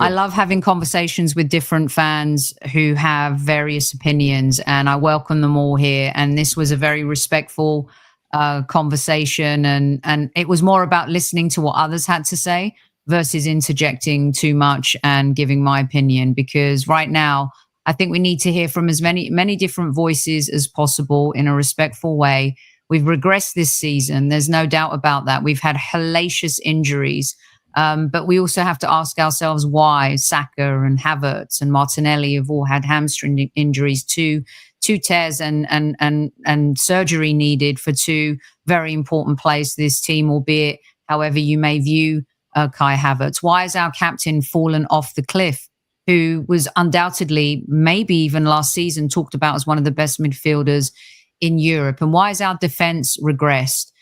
love having conversations with different fans who have various opinions, and I welcome them all here. And this was a very respectful conversation. And it was more about listening to what others had to say versus interjecting too much and giving my opinion, because right now, I think we need to hear from as many different voices as possible in a respectful way. We've regressed this season. There's no doubt about that. We've had hellacious injuries. But we also have to ask ourselves why Saka and Havertz and Martinelli have all had hamstring injuries, two tears and surgery needed for two very important players to this team, albeit however you may view Kai Havertz. Why has our captain fallen off the cliff, who was undoubtedly, maybe even last season, talked about as one of the best midfielders in Europe? And why has our defense regressed?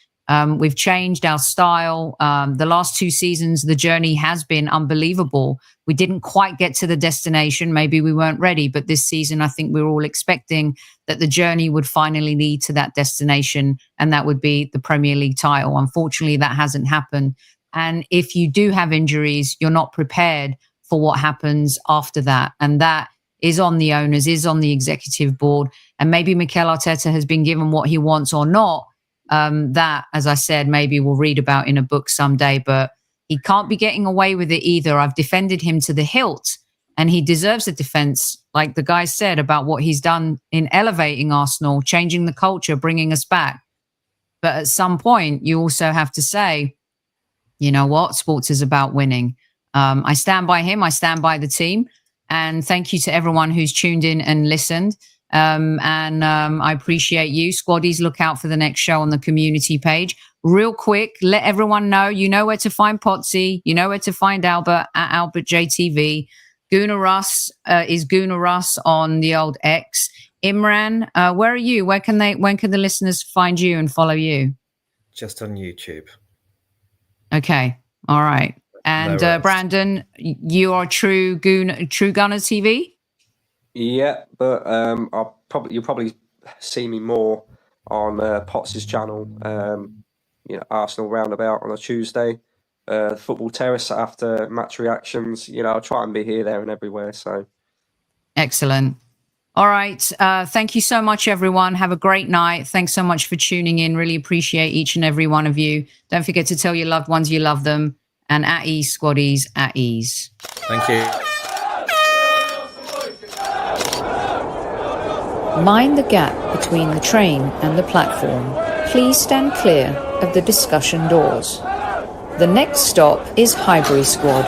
We've changed our style. The last 2 seasons, the journey has been unbelievable. We didn't quite get to the destination. Maybe we weren't ready. But this season, I think we're all expecting that the journey would finally lead to that destination, and that would be the Premier League title. Unfortunately, that hasn't happened. And if you do have injuries, you're not prepared for what happens after that. And that is on the owners, is on the executive board. And maybe Mikel Arteta has been given what he wants or not. That, as I said, maybe we'll read about in a book someday, but he can't be getting away with it either. I've defended him to the hilt, and he deserves a defense, like the guy said, about what he's done in elevating Arsenal, changing the culture, bringing us back. But at some point, you also have to say, you know what? Sports is about winning. I stand by him. I stand by the team. And thank you to everyone who's tuned in and listened. I appreciate you. Squaddies, look out for the next show on the community page. Real quick, let everyone know, you know where to find Pottsy. You know where to find Albert at Albert JTV. Gooner Russ is Gooner Russ on the old X. Imran, where are you? When can the listeners find you and follow you? Just on YouTube. Okay. All right. And No Brandon, you are True Gunner TV? Yeah, but you'll probably see me more on Potts' channel. Arsenal Roundabout on a Tuesday, Football Terrace after match reactions. I'll try and be here, there, and everywhere. So Excellent. All right. Thank you so much, everyone. Have a great night. Thanks so much for tuning in. Really appreciate each and every one of you. Don't forget to tell your loved ones you love them. And at ease, squaddies, at ease. Thank you. Mind the gap between the train and the platform. Please stand clear of the discussion doors. The next stop is Highbury Squad.